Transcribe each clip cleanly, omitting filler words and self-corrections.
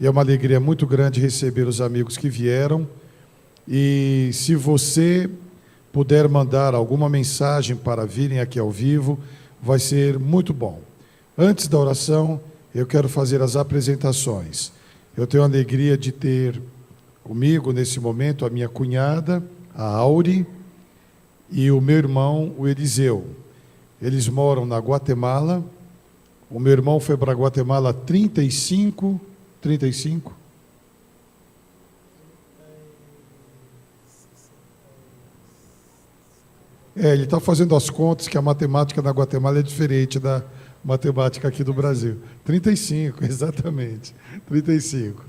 e é uma alegria muito grande receber os amigos que vieram. E se você puder mandar alguma mensagem para virem aqui ao vivo, vai ser muito bom. Antes da oração, eu quero fazer as apresentações. Eu tenho a alegria de ter comigo, nesse momento, a minha cunhada, a Auri, e o meu irmão, o Eliseu. Eles moram na Guatemala. O meu irmão foi para a Guatemala há 35? Ele está fazendo as contas que a matemática na Guatemala é diferente da matemática aqui do Brasil. 35, exatamente. 35.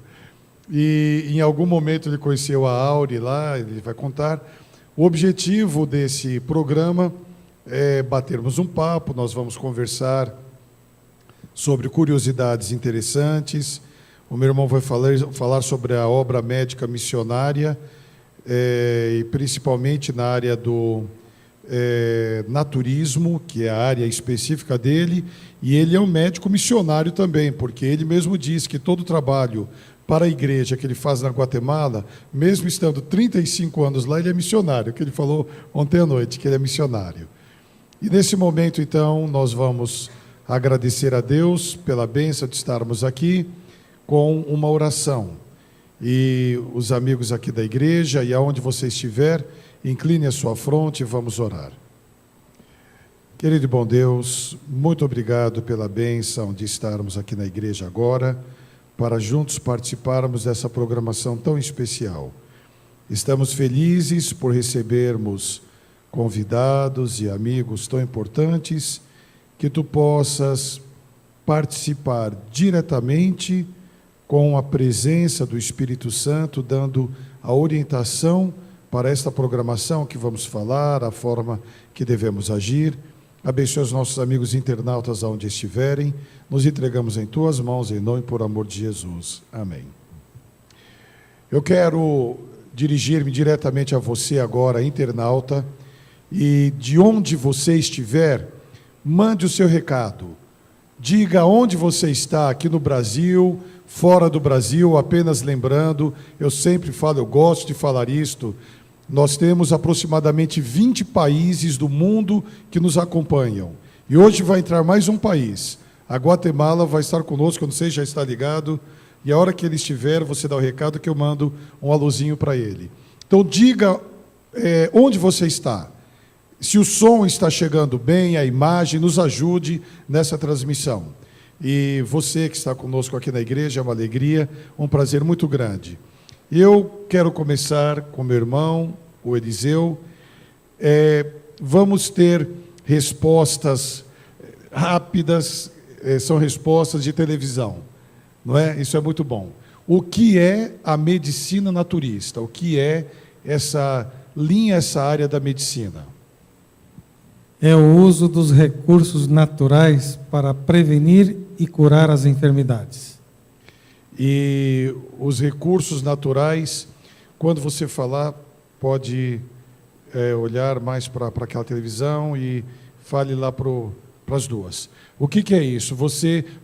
E em algum momento ele conheceu a Auri lá, ele vai contar. O objetivo desse programa é batermos um papo, nós vamos conversar sobre curiosidades interessantes. O meu irmão vai falar sobre a obra médica missionária, e principalmente na área do naturismo, que é a área específica dele, e ele é um médico missionário também, porque ele mesmo diz que todo o trabalho para a igreja que ele faz na Guatemala, mesmo estando 35 anos lá, ele é missionário, que ele falou ontem à noite, que ele é missionário. E nesse momento, então, nós vamos agradecer a Deus pela bênção de estarmos aqui com uma oração. E os amigos aqui da igreja, e aonde você estiver, incline a sua fronte e vamos orar. Querido e bom Deus, muito obrigado pela bênção de estarmos aqui na igreja agora, para juntos participarmos dessa programação tão especial. Estamos felizes por recebermos convidados e amigos tão importantes, que tu possas participar diretamente com a presença do Espírito Santo, dando a orientação para esta programação que vamos falar, a forma que devemos agir. Abençoe os nossos amigos internautas aonde estiverem. Nos entregamos em tuas mãos, em nome e por amor de Jesus. Amém. Eu quero dirigir-me diretamente a você agora, internauta, e de onde você estiver, mande o seu recado. Diga onde você está, aqui no Brasil, fora do Brasil, apenas lembrando, eu sempre falo, eu gosto de falar isto, nós temos aproximadamente 20 países do mundo que nos acompanham. E hoje vai entrar mais um país. A Guatemala vai estar conosco, eu não sei se já está ligado, e a hora que ele estiver, você dá o recado que eu mando um alôzinho para ele. Então diga onde você está. Se o som está chegando bem, a imagem, nos ajude nessa transmissão. E você que está conosco aqui na igreja, é uma alegria, um prazer muito grande. Eu quero começar com meu irmão, o Eliseu. Vamos ter respostas rápidas, são respostas de televisão, não é? Isso é muito bom. O que é a medicina naturista? O que é essa linha, essa área da medicina? É o uso dos recursos naturais para prevenir e curar as enfermidades. E os recursos naturais, quando você falar, pode olhar mais para aquela televisão e fale lá para as duas. O que é isso?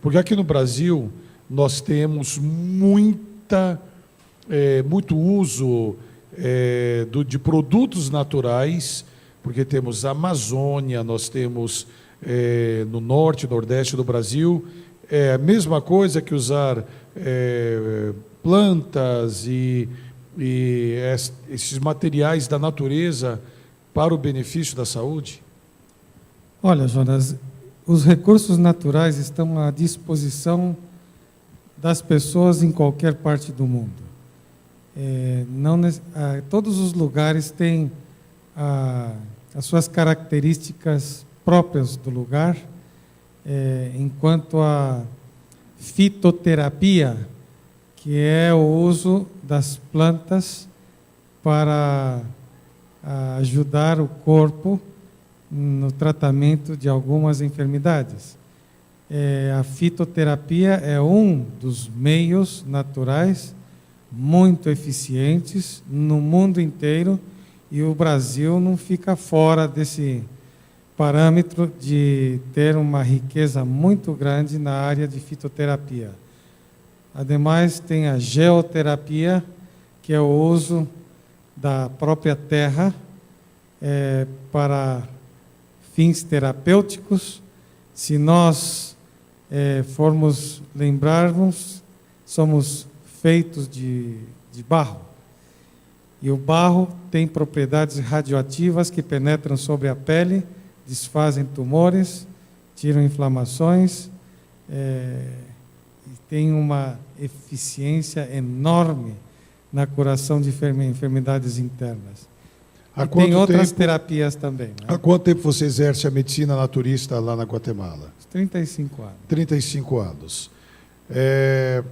Porque aqui no Brasil nós temos muito uso de produtos naturais, porque temos a Amazônia, nós temos no norte e nordeste do Brasil, a mesma coisa que usar plantas e esses materiais da natureza para o benefício da saúde? Olha, Jonas, os recursos naturais estão à disposição das pessoas em qualquer parte do mundo. Todos os lugares têm as suas características próprias do lugar, enquanto a fitoterapia, que é o uso das plantas para ajudar o corpo no tratamento de algumas enfermidades. A fitoterapia é um dos meios naturais muito eficientes no mundo inteiro, e o Brasil não fica fora desse parâmetro de ter uma riqueza muito grande na área de fitoterapia. Ademais, tem a geoterapia, que é o uso da própria terra para fins terapêuticos. Se nós formos lembrarmos, somos feitos de barro. E o barro tem propriedades radioativas que penetram sobre a pele, desfazem tumores, tiram inflamações, e tem uma eficiência enorme na curação de enfermidades internas. E tem outras terapias também. Né? Há quanto tempo você exerce a medicina naturista lá na Guatemala? 35 anos. 35 anos. É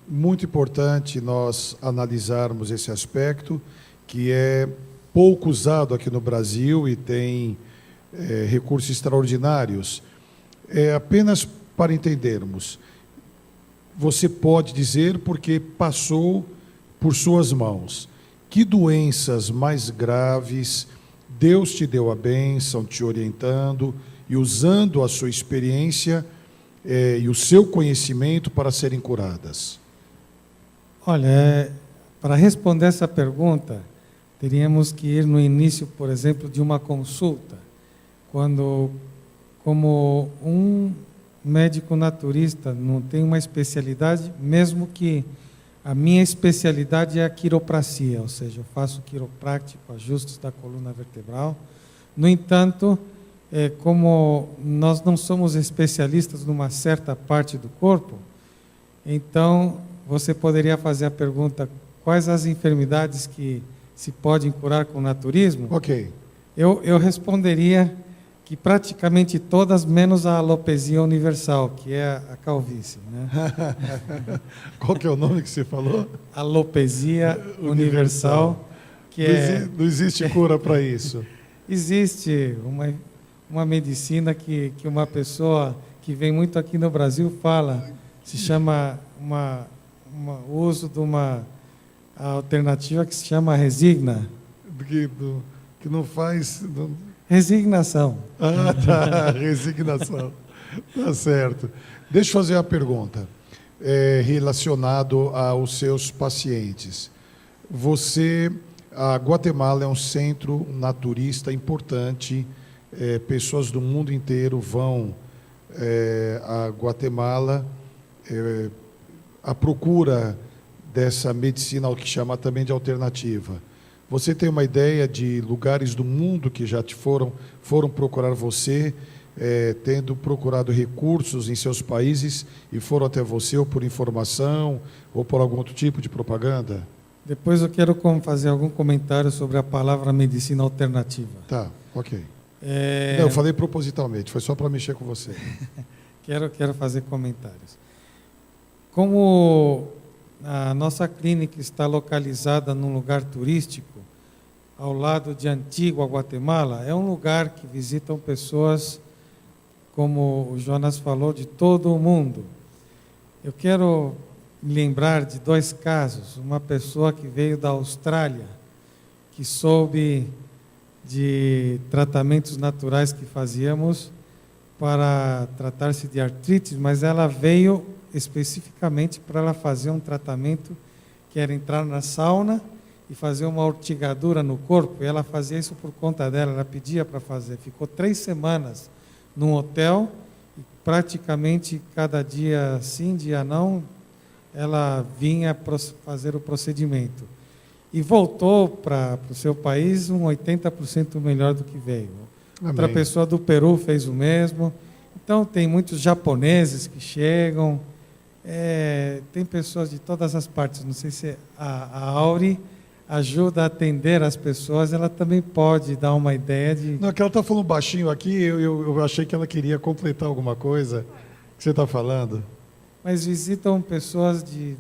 muito importante nós analisarmos esse aspecto, que é pouco usado aqui no Brasil e tem recursos extraordinários. Apenas para entendermos, você pode dizer, porque passou por suas mãos, que doenças mais graves Deus te deu a bênção, te orientando e usando a sua experiência e o seu conhecimento para serem curadas? Olha, para responder essa pergunta, teríamos que ir no início, por exemplo, de uma consulta, quando, como um médico naturista não tem uma especialidade, mesmo que a minha especialidade é a quiropracia, ou seja, eu faço quiroprático, ajustes da coluna vertebral. No entanto, como nós não somos especialistas numa certa parte do corpo, então você poderia fazer a pergunta: quais as enfermidades que se podem curar com o naturismo? Ok. Eu responderia que praticamente todas, menos a alopecia universal, que é a calvície. Né? Qual que é o nome que você falou? Alopecia universal, que não existe cura para isso. Existe uma medicina que uma pessoa que vem muito aqui no Brasil fala, se chama o uso de uma alternativa que se chama resigna. Que não faz... Resignação. Ah, tá. Resignação. Tá certo. Deixa eu fazer uma pergunta relacionado aos seus pacientes. A Guatemala é um centro naturista importante. Pessoas do mundo inteiro vão a Guatemala à procura dessa medicina, que chama também de alternativa. Você tem uma ideia de lugares do mundo que já foram procurar você, tendo procurado recursos em seus países e foram até você ou por informação ou por algum outro tipo de propaganda? Depois eu quero fazer algum comentário sobre a palavra medicina alternativa. Tá, ok. Não, eu falei propositalmente, foi só para mexer com você. Quero fazer comentários. Como a nossa clínica está localizada num lugar turístico, ao lado de Antigua, Guatemala, é um lugar que visitam pessoas, como o Jonas falou, de todo o mundo. Eu quero me lembrar de 2 casos. Uma pessoa que veio da Austrália, que soube de tratamentos naturais que fazíamos para tratar-se de artrite, mas ela veio especificamente para ela fazer um tratamento que era entrar na sauna e fazer uma urtigadura no corpo. E ela fazia isso por conta dela, ela pedia para fazer. Ficou 3 semanas num hotel e praticamente cada dia sim, dia não, ela vinha fazer o procedimento. E voltou para o seu país 80% melhor do que veio. Amém. Outra pessoa do Peru fez o mesmo. Então, tem muitos japoneses que chegam, tem pessoas de todas as partes. Não sei se a Auri ajuda a atender as pessoas, ela também pode dar uma ideia de... Não, que ela está falando baixinho aqui, eu achei que ela queria completar alguma coisa que você está falando. Mas visitam pessoas de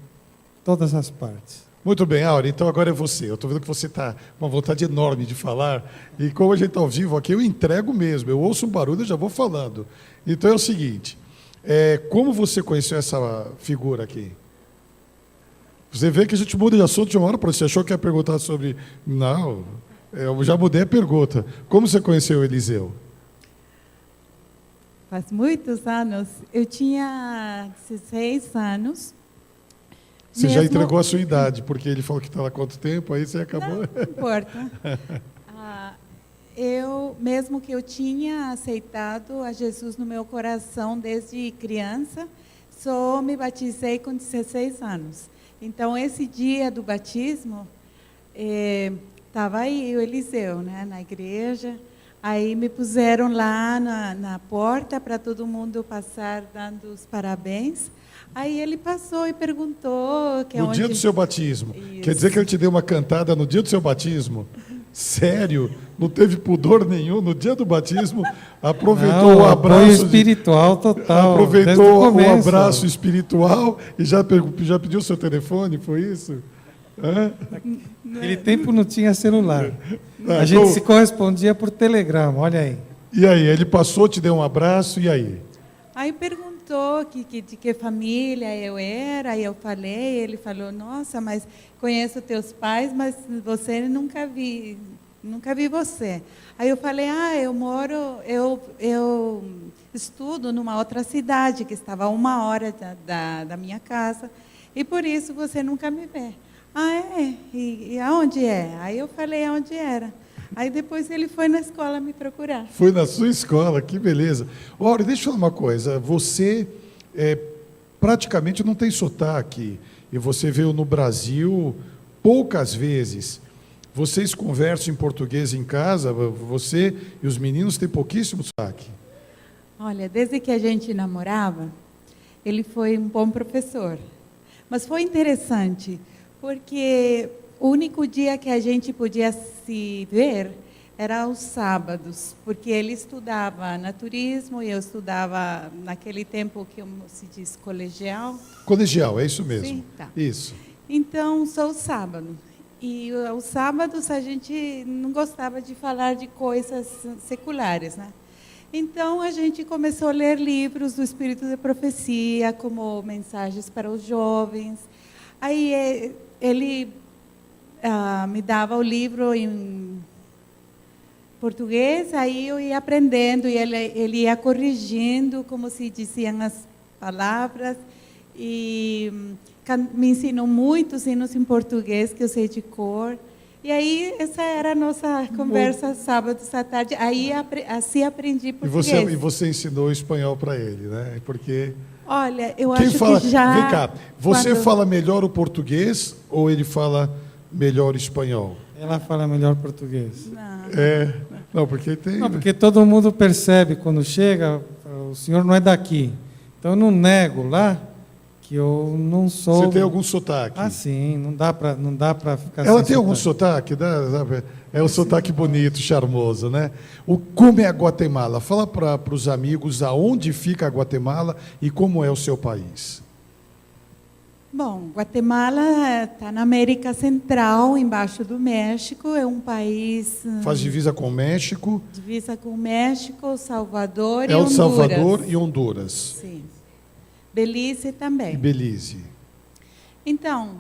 todas as partes. Muito bem, Auri, então agora é você. Eu estou vendo que você está com uma vontade enorme de falar, e como a gente está ao vivo aqui, eu entrego mesmo, eu ouço um barulho e já vou falando. Então é o seguinte, como você conheceu essa figura aqui? Você vê que a gente muda de assunto de uma hora para outra. Você achou que ia perguntar sobre... Não, eu já mudei a pergunta. Como você conheceu o Eliseu? Faz muitos anos. Eu tinha 16 anos Você já Mesmo- entregou a sua idade, porque ele falou que está lá há quanto tempo, aí você acabou. Não importa. Mesmo que eu tinha aceitado a Jesus no meu coração desde criança, só me batizei com 16 anos. Então, esse dia do batismo, estava aí o Eliseu, né, na igreja. Aí me puseram lá na porta para todo mundo passar dando os parabéns. Aí ele passou e perguntou que No dia do seu batismo. Isso. Quer dizer que ele te deu uma cantada no dia do seu batismo? Sério? Não teve pudor nenhum no dia do batismo? Aproveitou o apoio abraço espiritual total. aproveitou desde o começo. abraço espiritual e já pediu seu telefone, foi isso? Hã? Naquele tempo não tinha celular. Ah, A gente então- se correspondia por telegrama, olha aí. E aí, ele passou, te deu um abraço, e aí? Aí perguntou de que família eu era, aí eu falei, ele falou, nossa, mas conheço teus pais, mas você nunca vi você. Aí eu falei, eu estudo numa outra cidade, que estava a 1 hora da minha casa, e por isso você nunca me vê. E aonde é? Aí eu falei aonde era. Aí depois ele foi na escola me procurar. Foi na sua escola, que beleza. Ora, deixa eu falar uma coisa, você praticamente não tem sotaque, e você veio no Brasil poucas vezes. Vocês conversam em português em casa, você e os meninos têm pouquíssimo sotaque. Olha, desde que a gente namorava, ele foi um bom professor. Mas foi interessante, porque o único dia que a gente podia se ver era os sábados, porque ele estudava naturismo e eu estudava naquele tempo que se diz colegial. Colegial, é isso mesmo. Sim, tá. Isso. Então, só o sábado. E os sábados a gente não gostava de falar de coisas seculares, né? Então, a gente começou a ler livros do Espírito de Profecia, como Mensagens para os Jovens. Aí ele me dava o livro em português, aí eu ia aprendendo, e ele ia corrigindo como se diziam as palavras, e me ensinou muitos hinos em português que eu sei de cor. E aí, essa era a nossa conversa sábados à tarde. Aí, assim aprendi português. E você ensinou espanhol para ele, né? Porque Olha, eu quem acho fala, que já... vem cá, você quando- fala melhor o português ou ele fala melhor o espanhol? Ela fala melhor português. Não, porque tem. Não, porque todo mundo percebe quando chega, o senhor não é daqui. Então eu não nego lá que eu não sou. Você tem algum sotaque? Ah, sim, não dá para ficar Ela sem tem algum sotaque? É um sotaque bonito, charmoso, né? Como é a Guatemala? Fala para os amigos aonde fica a Guatemala e como é o seu país. Bom, Guatemala está na América Central, embaixo do México. É um país Faz divisa com o México, divisa com o México, Salvador e El Honduras. Salvador e Honduras. Sim. Belize também. E Belize. Então,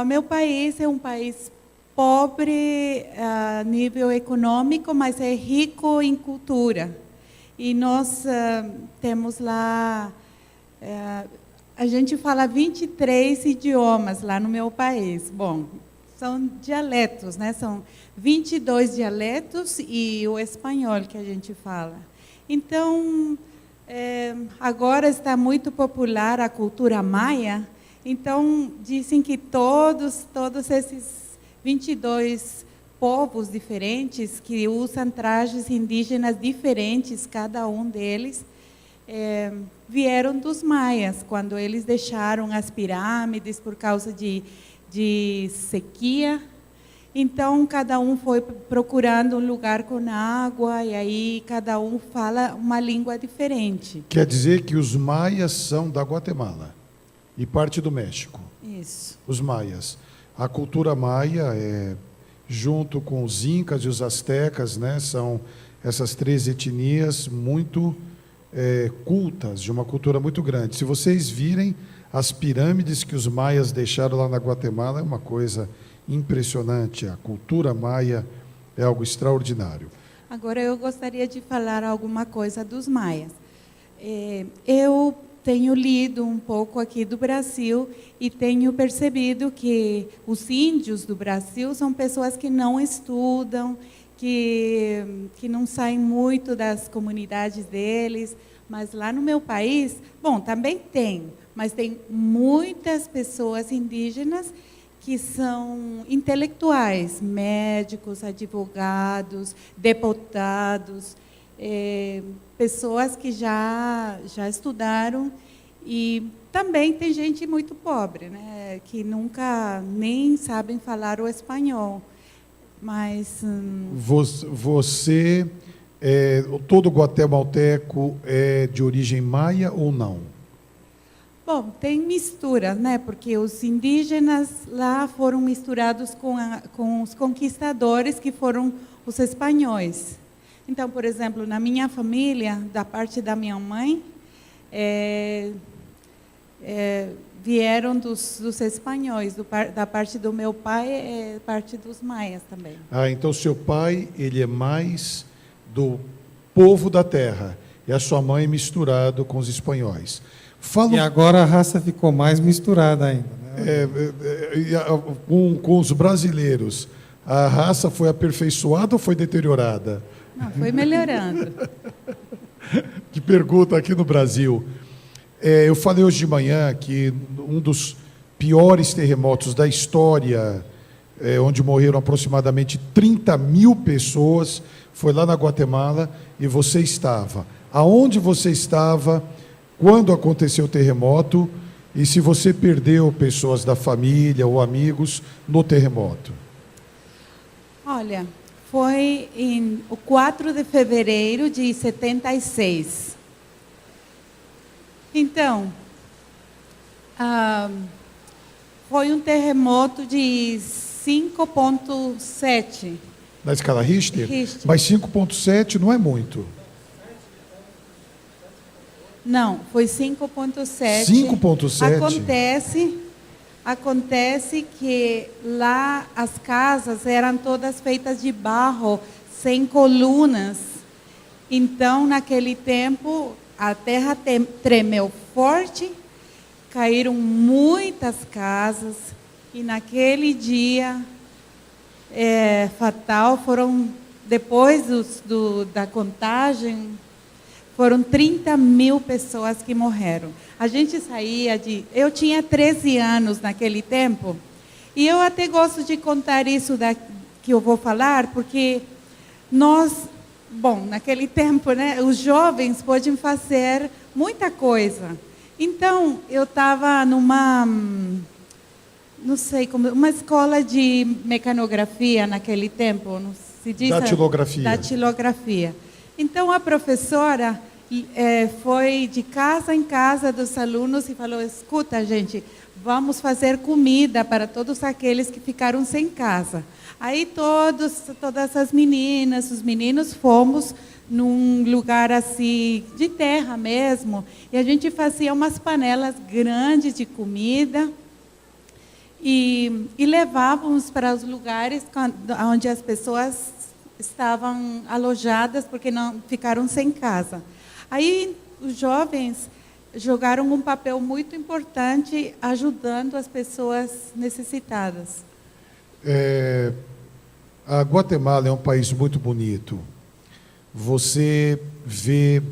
meu país é um país pobre a nível econômico, mas é rico em cultura. E nós temos lá... a gente fala 23 idiomas lá no meu país. Bom, são dialetos, né? São 22 dialetos e o espanhol que a gente fala. Então, agora está muito popular a cultura maia. Então, dizem que todos esses 22 povos diferentes, que usam trajes indígenas diferentes, cada um deles, vieram dos maias, quando eles deixaram as pirâmides por causa de sequia. Então, cada um foi procurando um lugar com água, e aí cada um fala uma língua diferente. Quer dizer que os maias são da Guatemala e parte do México. Isso. Os maias. A cultura maia, junto com os incas e os astecas, né, são essas 3 etnias muito cultas, de uma cultura muito grande. Se vocês virem as pirâmides que os maias deixaram lá na Guatemala, é uma coisa impressionante. A cultura maia é algo extraordinário. Agora, eu gostaria de falar alguma coisa dos maias. Eu tenho lido um pouco aqui do Brasil e tenho percebido que os índios do Brasil são pessoas que não estudam, que não saem muito das comunidades deles, mas lá no meu país, bom, também tem, mas tem muitas pessoas indígenas que são intelectuais, médicos, advogados, deputados, pessoas que já estudaram, e também tem gente muito pobre, né, que nunca nem sabem falar o espanhol. Mas Você, todo guatemalteco é de origem maia ou não? bom, tem mistura, né? Porque os indígenas lá foram misturados com os conquistadores, que foram os espanhóis. Então, por exemplo, na minha família, da parte da minha mãe, vieram dos espanhóis. Da parte do meu pai, parte dos maias também. Ah, então seu pai, ele é mais do povo da terra, e a sua mãe misturado com os espanhóis. E agora a raça ficou mais misturada ainda, né? Com os brasileiros, a raça foi aperfeiçoada ou foi deteriorada? Não, foi melhorando. Que pergunta aqui no Brasil. Eu falei hoje de manhã que um dos piores terremotos da história, onde morreram aproximadamente 30 mil pessoas, foi lá na Guatemala, e você estava. Aonde você estava quando aconteceu o terremoto, e se você perdeu pessoas da família ou amigos no terremoto? Olha, foi o 4 de fevereiro de 76. Então, foi um terremoto de 5,7. Na escala Richter? Richter. Mas 5,7 não é muito. Não, foi 5,7. 5,7? Acontece que lá as casas eram todas feitas de barro, sem colunas. Então, naquele tempo, a terra tremeu forte, caíram muitas casas, e naquele dia fatal, depois da contagem, foram 30 mil pessoas que morreram. A gente saía eu tinha 13 anos naquele tempo, e eu até gosto de contar isso que eu vou falar, porque naquele tempo, né, os jovens podem fazer muita coisa. Então, eu estava numa, não sei como, uma escola de mecanografia naquele tempo, não se diz? Datilografia. Datilografia. Então, a professora foi de casa em casa dos alunos e falou: escuta, gente, vamos fazer comida para todos aqueles que ficaram sem casa. Aí todas as meninas, os meninos, fomos num lugar assim, de terra mesmo, e a gente fazia umas panelas grandes de comida e levávamos para os lugares onde as pessoas estavam alojadas, porque não ficaram sem casa. Aí os jovens jogaram um papel muito importante ajudando as pessoas necessitadas. A Guatemala é um país muito bonito. Você vê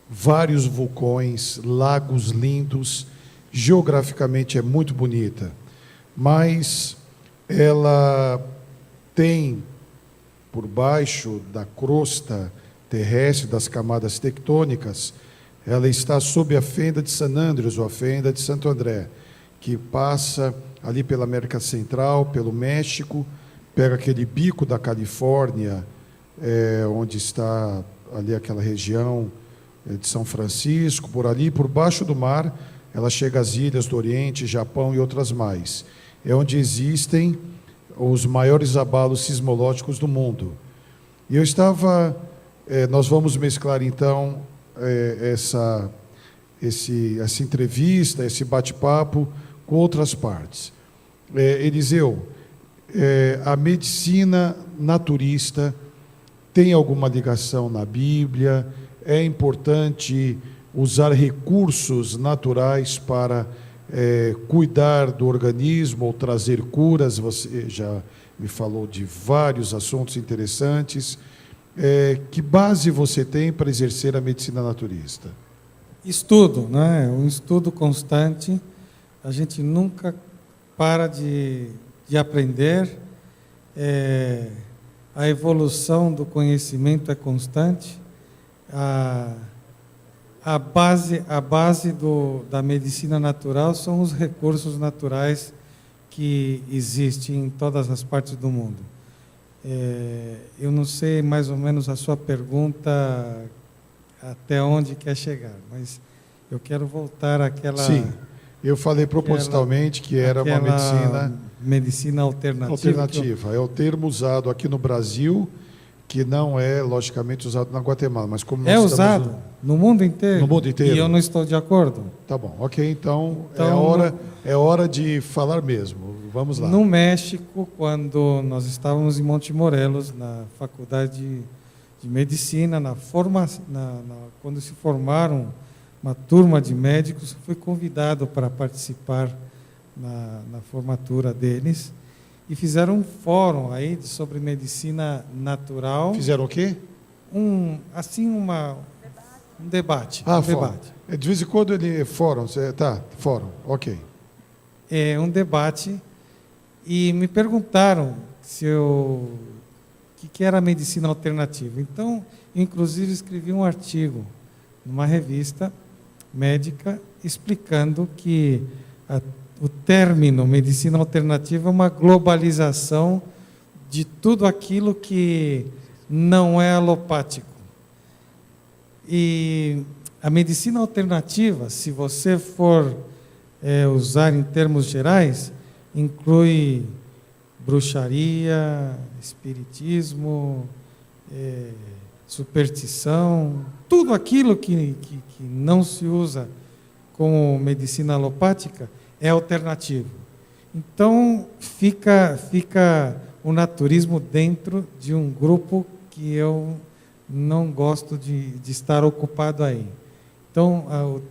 vários vulcões, lagos lindos, geograficamente é muito bonita, mas ela tem, por baixo da crosta terrestre, das camadas tectônicas, ela está sob a fenda de San Andrés, ou a fenda de Santo André, que passa ali pela América Central, pelo México, pega aquele bico da Califórnia, onde está ali aquela região de São Francisco, por ali, por baixo do mar, ela chega às ilhas do Oriente, Japão e outras mais. É onde existem os maiores abalos sismológicos do mundo. E nós vamos mesclar então essa entrevista, esse bate-papo com outras partes. Eliseu, a medicina naturista tem alguma ligação na Bíblia? É importante usar recursos naturais para cuidar do organismo ou trazer curas. Você já me falou de vários assuntos interessantes. Que base você tem para exercer a medicina naturista? Estudo, né? Um estudo constante. A gente nunca para de aprender. A evolução do conhecimento é constante. A base da medicina natural são os recursos naturais que existem em todas as partes do mundo. Eu não sei mais ou menos a sua pergunta até onde quer chegar, mas eu quero voltar àquela... Sim, eu falei propositalmente que era uma medicina alternativa. É o termo usado aqui no Brasil, que não é, logicamente, usado na Guatemala. Mas como nós usado no mundo inteiro. No mundo inteiro. E eu não estou de acordo. Tá bom, ok. Então é hora de falar mesmo. Vamos lá. No México, quando nós estávamos em Monte Morelos, na faculdade de medicina, quando se formaram uma turma de médicos, fui convidado para participar na formatura deles, e fizeram um fórum aí sobre medicina natural. Fizeram o quê? Um debate. Um debate. De vez em quando ele fórum, fórum, ok. Um debate, e me perguntaram o que era a medicina alternativa. Então, inclusive, escrevi um artigo numa revista médica explicando que o término medicina alternativa é uma globalização de tudo aquilo que não é alopático. E a medicina alternativa, se você for usar em termos gerais, inclui bruxaria, espiritismo, superstição, tudo aquilo que não se usa como medicina alopática é alternativo. Então, fica o naturismo dentro de um grupo que eu não gosto de estar ocupado aí. Então, o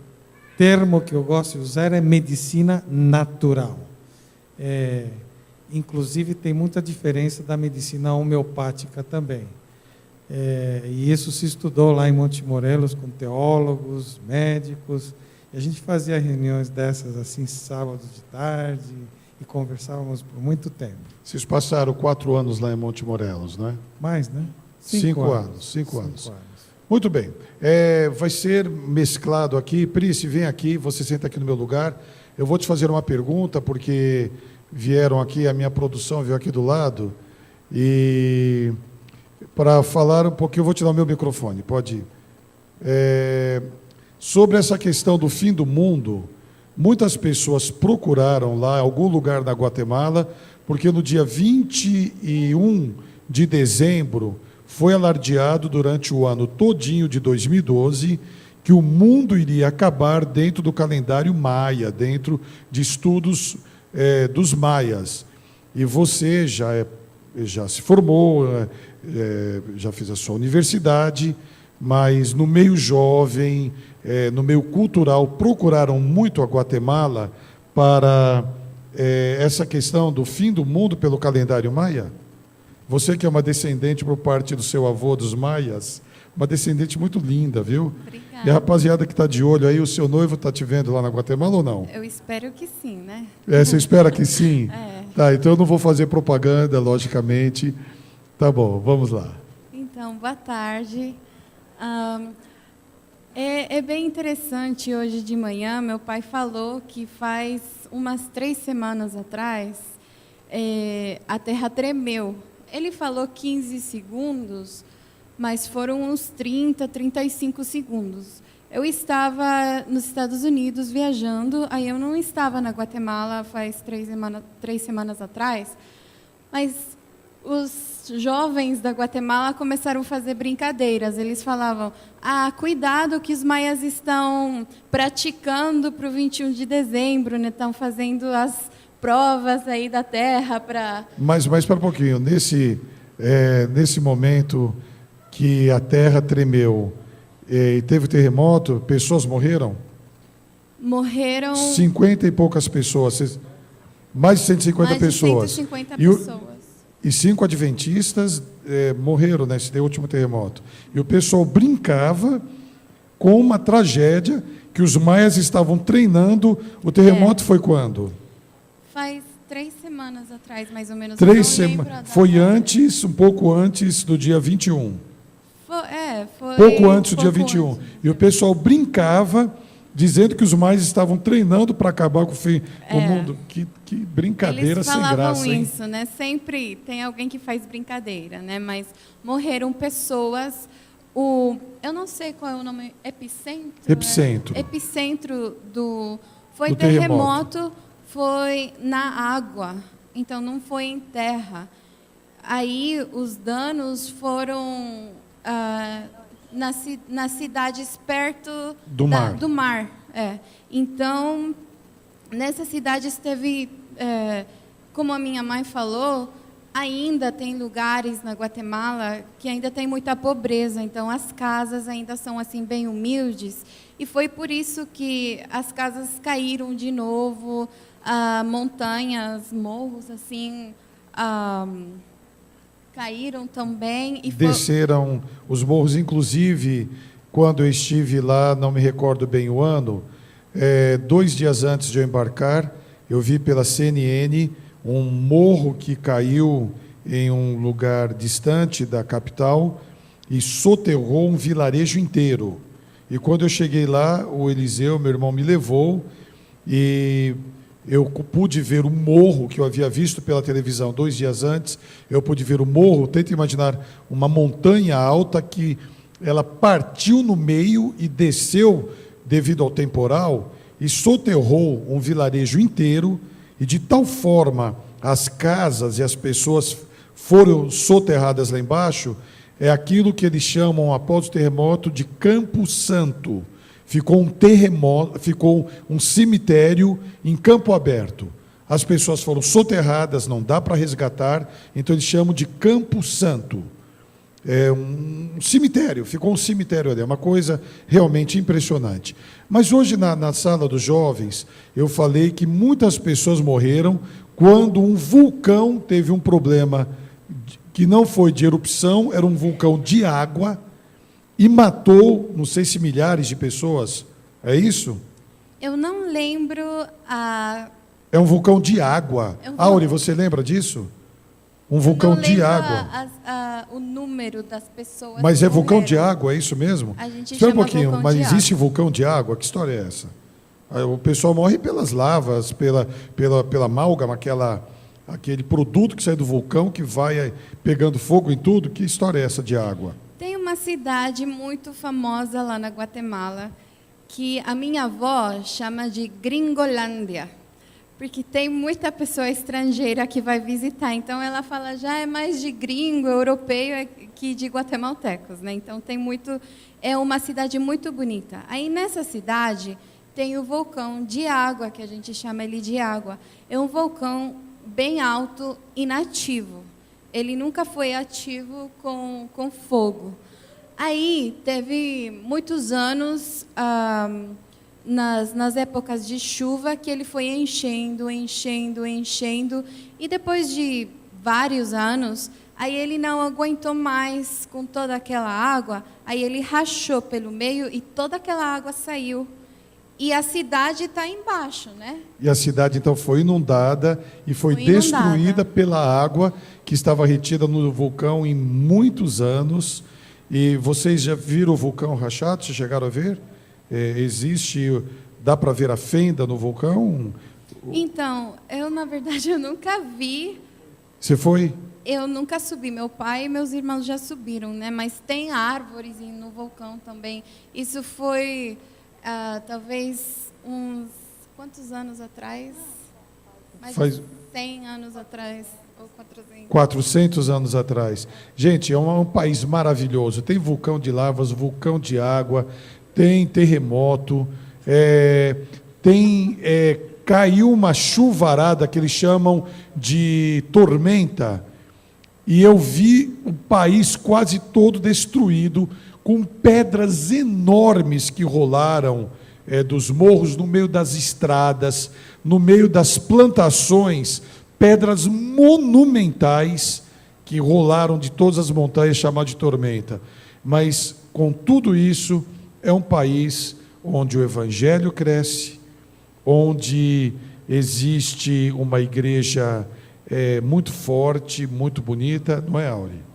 termo que eu gosto de usar é medicina natural. Inclusive, tem muita diferença da medicina homeopática também. E isso se estudou lá em Monte Morelos com teólogos, médicos. E a gente fazia reuniões dessas assim, sábados de tarde, e conversávamos por muito tempo. Vocês passaram 4 anos lá em Monte Morelos, né? Mais, né? 5 anos. Muito bem. Vai ser mesclado aqui. Príncipe, vem aqui, você senta aqui no meu lugar. Eu vou te fazer uma pergunta, porque vieram aqui, a minha produção veio aqui do lado, e para falar um pouquinho, eu vou tirar o meu microfone, pode ir. Sobre essa questão do fim do mundo, muitas pessoas procuraram lá, em algum lugar na Guatemala, porque no dia 21 de dezembro foi alardeado durante o ano todinho de 2012 que o mundo iria acabar dentro do calendário maia, dentro de estudos dos maias. E você já se formou, já fez a sua universidade, mas no meio jovem, no meio cultural, procuraram muito a Guatemala para essa questão do fim do mundo pelo calendário maia? Você que é uma descendente por parte do seu avô dos maias, uma descendente muito linda, viu? Obrigada. E a rapaziada que está de olho aí, o seu noivo está te vendo lá na Guatemala ou não? Eu espero que sim, né? Você espera que sim? Tá, então eu não vou fazer propaganda, logicamente. Tá bom, vamos lá. Então, boa tarde. É bem interessante, hoje de manhã, meu pai falou que faz umas 3 semanas atrás, a Terra tremeu. Ele falou 15 segundos, mas foram uns 30, 35 segundos. Eu estava nos Estados Unidos viajando, aí eu não estava na Guatemala faz 3 semanas atrás, mas os jovens da Guatemala começaram a fazer brincadeiras. Eles falavam, cuidado que os maias estão praticando para o 21 de dezembro, né? Estão fazendo as provas aí da terra para... Mas espera um pouquinho, nesse momento que a terra tremeu, e teve terremoto, pessoas morreram? Morreram 50 e poucas pessoas, mais de 150 mais de pessoas. 150 E o- pessoas. E 5 adventistas morreram nesse último terremoto. E o pessoal brincava com uma tragédia que os maias estavam treinando. O terremoto foi quando? Faz 3 semanas atrás, mais ou menos. 3 eu não lembro a semanas. data. Foi antes, um pouco antes do dia 21. Foi Pouco antes do dia pouco 21. antes. E o pessoal brincava, dizendo que os maias estavam treinando para acabar com o mundo. Que brincadeira Eles sem falavam graça, hein? isso, né? Sempre tem alguém que faz brincadeira, né? Mas morreram pessoas. Eu não sei qual é o nome, epicentro. Epicentro. Epicentro foi Do terremoto, foi na água. Então não foi em terra. Aí os danos foram nas cidades perto Do mar. do mar. Então, nessas cidades teve, como a minha mãe falou, ainda tem lugares na Guatemala que ainda tem muita pobreza. Então, as casas ainda são assim bem humildes. E foi por isso que as casas caíram de novo, montanhas, morros assim caíram também. E Desceram os morros, inclusive, quando eu estive lá, não me recordo bem o ano, 2 dias antes de eu embarcar, eu vi pela CNN um morro que caiu em um lugar distante da capital e soterrou um vilarejo inteiro. E quando eu cheguei lá, o Eliseu, meu irmão, me levou e eu pude ver o morro que eu havia visto pela televisão 2 dias antes. Eu pude ver o morro. Tenta imaginar uma montanha alta que ela partiu no meio e desceu devido ao temporal e soterrou um vilarejo inteiro, e de tal forma as casas e as pessoas foram soterradas lá embaixo, é aquilo que eles chamam, após o terremoto, de Campo Santo. Ficou um cemitério em campo aberto. As pessoas foram soterradas, não dá para resgatar, então eles chamam de Campo Santo. É um cemitério, ficou um cemitério ali, é uma coisa realmente impressionante. Mas hoje, na sala dos jovens, eu falei que muitas pessoas morreram quando um vulcão teve um problema que não foi de erupção, era um vulcão de água, e matou, não sei se milhares de pessoas. É isso? Eu não lembro É um vulcão de água. É um Auri, você lembra disso? Um vulcão não de lembro água. o número das pessoas. Mas que é vulcão morreram. de água, é isso mesmo? A gente Espera um chama pouquinho, vulcão mas de existe vulcão de água? Que história é essa? O pessoal morre pelas lavas, pela amálgama, aquele produto que sai do vulcão que vai pegando fogo em tudo. Que história é essa de água? Tem uma cidade muito famosa lá na Guatemala que a minha avó chama de Gringolândia, porque tem muita pessoa estrangeira que vai visitar. Então ela fala, já é mais de gringo, europeu, que de guatemaltecos, né? Então é uma cidade muito bonita. Aí nessa cidade tem o vulcão de água, que a gente chama ele de água. É um vulcão bem alto, inativo. Ele nunca foi ativo com fogo. Aí teve muitos anos, nas épocas de chuva, que ele foi enchendo, e depois de vários anos, aí ele não aguentou mais com toda aquela água, aí ele rachou pelo meio e toda aquela água saiu. E a cidade está embaixo, né? E a cidade, então, foi inundada e foi destruída pela água que estava retida no vulcão em muitos anos. E vocês já viram o vulcão rachado? Vocês chegaram a ver? Dá para ver a fenda no vulcão? Então, na verdade, eu nunca vi. Você foi? Eu nunca subi. Meu pai e meus irmãos já subiram, né? Mas tem árvores no vulcão também. Isso foi... talvez quantos anos atrás? Mais de 100 anos atrás, ou 400. 400 anos atrás. Gente, é um país maravilhoso. Tem vulcão de lavas, vulcão de água, tem terremoto, caiu uma chuvarada que eles chamam de tormenta, e eu vi o país quase todo destruído, com pedras enormes que rolaram dos morros, no meio das estradas, no meio das plantações, pedras monumentais que rolaram de todas as montanhas, chamadas de tormenta. Mas, com tudo isso, é um país onde o evangelho cresce, onde existe uma igreja muito forte, muito bonita, não é, Auri?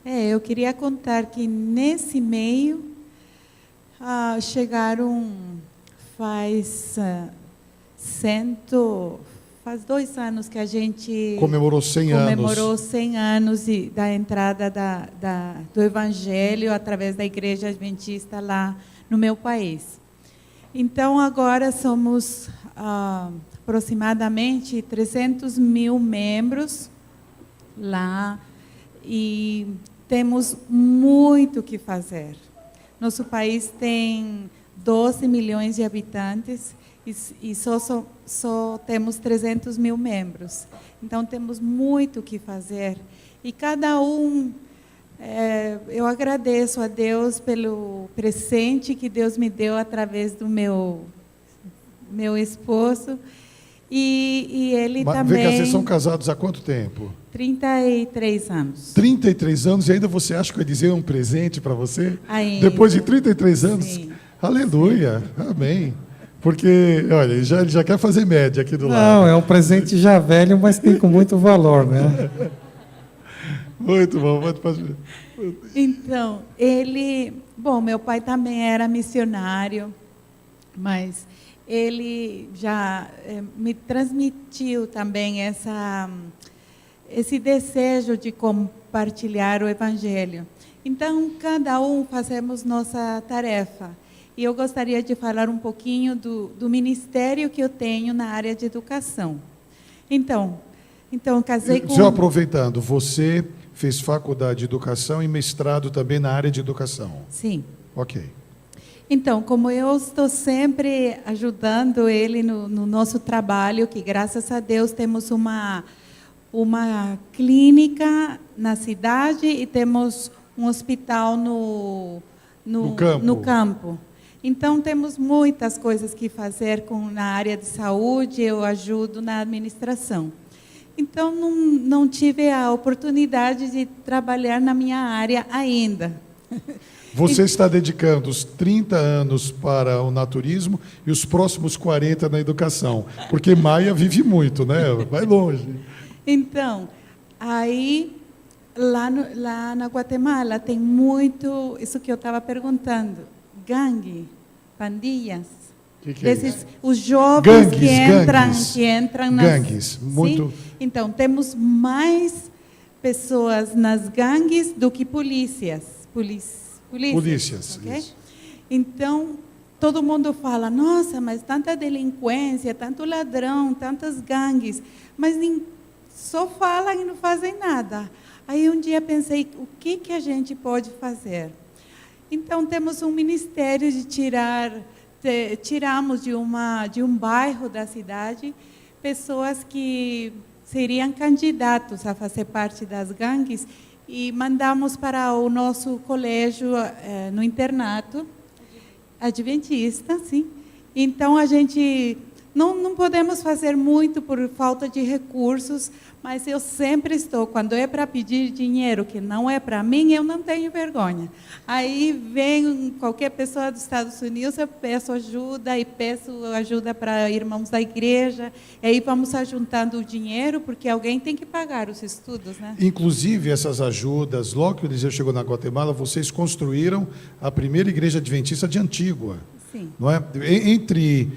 Eu queria contar que nesse meio chegaram faz 2 anos que a gente comemorou 100 anos da entrada do Evangelho através da Igreja Adventista lá no meu país. Então, agora somos aproximadamente 300 mil membros lá e temos muito o que fazer. Nosso país tem 12 milhões de habitantes e só temos 300 mil membros. Então, temos muito o que fazer. E cada um, eu agradeço a Deus pelo presente que Deus me deu através do meu esposo. E ele também... Vê que vocês são casados há quanto tempo? 33 anos. 33 anos, e ainda você acha que o Eliseu é um presente para você? Ainda. Depois de 33 anos? Sim. Aleluia, amém. Porque, olha, ele já quer fazer média aqui do lado. Não, é um presente já velho, mas tem com muito valor, né? Muito bom. Então, meu pai também era missionário, mas ele já me transmitiu também esse desejo de compartilhar o Evangelho. Então, cada um fazemos nossa tarefa. E eu gostaria de falar um pouquinho do ministério que eu tenho na área de educação. Então casei com... Só aproveitando, você fez faculdade de educação e mestrado também na área de educação. Sim. Ok. Então, como eu estou sempre ajudando ele no nosso trabalho, que graças a Deus temos uma clínica na cidade e temos um hospital no campo. Então, temos muitas coisas que fazer na área de saúde, eu ajudo na administração. Então, não tive a oportunidade de trabalhar na minha área ainda. Você está dedicando os 30 anos para o naturismo e os próximos 40 na educação, porque Maia vive muito, né? Vai longe. Então, aí, lá na Guatemala, tem muito, isso que eu estava perguntando, gangue, pandilhas. Que é isso? Os jovens Gangues, que entram nas... Gangues, muito... Sim? Então, temos mais pessoas nas gangues do que polícias. Polícias, okay? Isso. Então, todo mundo fala, nossa, mas tanta delinquência, tanto ladrão, tantas gangues, mas só falam e não fazem nada. Aí um dia pensei, o que a gente pode fazer? Então, temos um ministério de tiramos de um bairro da cidade pessoas que seriam candidatos a fazer parte das gangues e mandamos para o nosso colégio no internato adventista, sim. Então a gente não podemos fazer muito por falta de recursos, mas eu sempre estou, quando é para pedir dinheiro que não é para mim, eu não tenho vergonha. Aí vem qualquer pessoa dos Estados Unidos, eu peço ajuda e peço ajuda para irmãos da igreja, e aí vamos juntando o dinheiro, porque alguém tem que pagar os estudos, né? Inclusive, essas ajudas, logo que o Eliseu chegou na Guatemala, vocês construíram a primeira igreja adventista de Antígua. Sim. Não é? Entre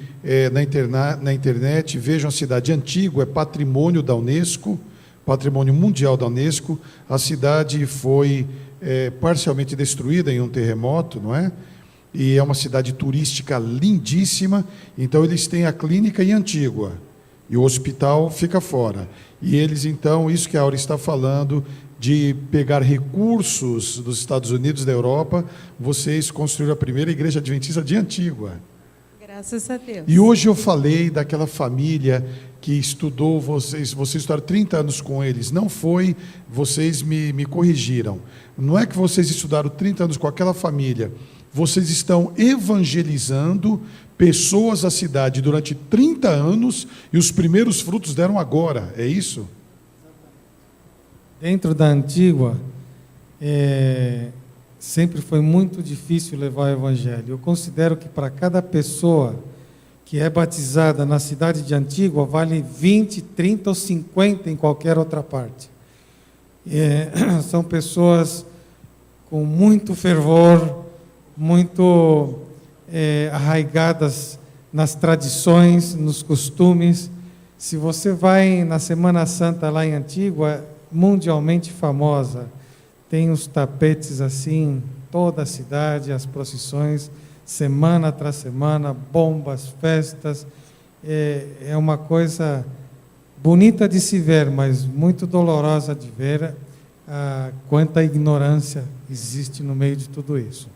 na internet, vejam a cidade Antígua, é patrimônio da Unesco, patrimônio mundial da Unesco. A cidade foi parcialmente destruída em um terremoto, não é? E é uma cidade turística lindíssima. Então, eles têm a clínica em Antígua e o hospital fica fora. E eles, então, isso que a Aura está falando, de pegar recursos dos Estados Unidos, da Europa, vocês construíram a primeira igreja adventista de Antígua. Graças a Deus. E hoje eu falei daquela família que estudou, vocês estudaram 30 anos com eles. Não foi, vocês me corrigiram. Não é que vocês estudaram 30 anos com aquela família. Vocês estão evangelizando pessoas da cidade durante 30 anos e os primeiros frutos deram agora. É isso? Dentro da Antígua, sempre foi muito difícil levar o evangelho. Eu considero que para cada pessoa que é batizada na cidade de Antígua, vale 20, 30 ou 50 em qualquer outra parte. São pessoas com muito fervor, muito arraigadas nas tradições, nos costumes. Se você vai na Semana Santa lá em Antígua, mundialmente famosa, tem os tapetes assim, toda a cidade, as procissões, semana tras semana, bombas, festas, é uma coisa bonita de se ver, mas muito dolorosa de ver quanta ignorância existe no meio de tudo isso.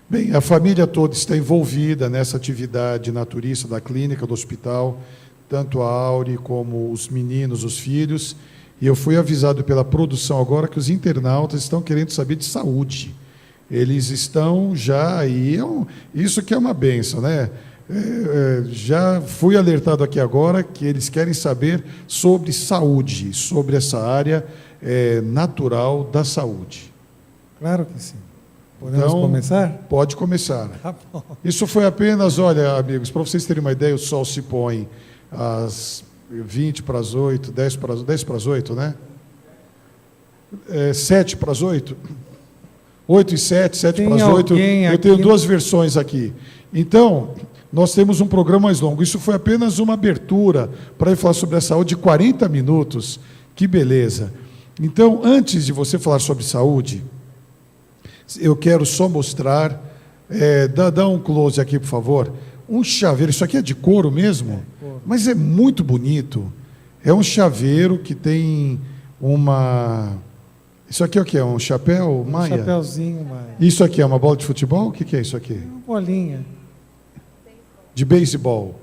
Bem, a família toda está envolvida nessa atividade naturista da clínica, do hospital, tanto a Auri como os meninos, os filhos, e eu fui avisado pela produção agora que os internautas estão querendo saber de saúde. Eles estão já aí, isso que é uma bênção, né? Já fui alertado aqui agora que eles querem saber sobre saúde, sobre essa área natural da saúde. Claro que sim. Podemos começar? Pode começar. Tá bom. Isso foi apenas, olha, amigos, para vocês terem uma ideia, o sol se põe às 20 para as 8, 10 para as 8, né? 7 para as 8? 8 e 7, 7 para as 8. Eu tenho duas versões aqui. Então, nós temos um programa mais longo. Isso foi apenas uma abertura para eu falar sobre a saúde de 40 minutos. Que beleza. Então, antes de você falar sobre saúde, eu quero só mostrar, dá um close aqui, por favor, um chaveiro. Isso aqui é de couro mesmo? Mas é muito bonito. É um chaveiro que tem uma... Isso aqui é o que? É um chapéu, Maia? Um chapéuzinho, Maia. Isso aqui é uma bola de futebol? O que é isso aqui? Uma bolinha. De beisebol.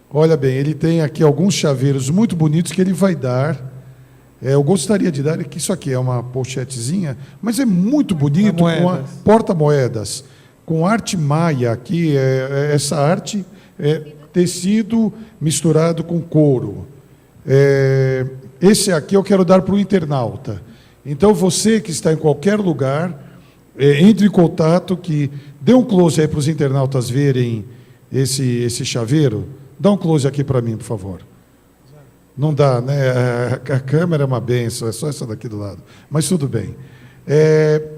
Olha bem, ele tem aqui alguns chaveiros muito bonitos que ele vai dar. Eu gostaria de dar, que isso aqui é uma pochetezinha, mas é muito bonito, com porta-moedas, com arte maia aqui, essa arte é tecido misturado com couro. Esse aqui eu quero dar para o internauta. Então, você que está em qualquer lugar, entre em contato, dê um close aí para os internautas verem esse chaveiro. Dá um close aqui para mim, por favor. Não dá, né? A câmera é uma benção, é só essa daqui do lado. Mas tudo bem.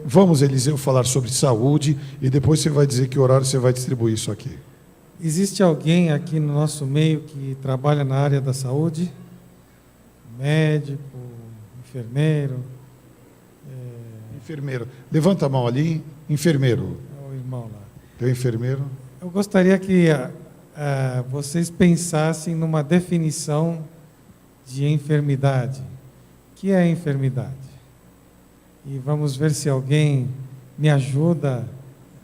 Vamos, Eliseu, falar sobre saúde e depois você vai dizer que horário você vai distribuir isso aqui. Existe alguém aqui no nosso meio que trabalha na área da saúde? Médico, enfermeiro? Enfermeiro. Levanta a mão ali. Enfermeiro. É o irmão lá. Tem enfermeiro? Eu gostaria que vocês pensassem numa definição de enfermidade. O que é enfermidade? E vamos ver se alguém me ajuda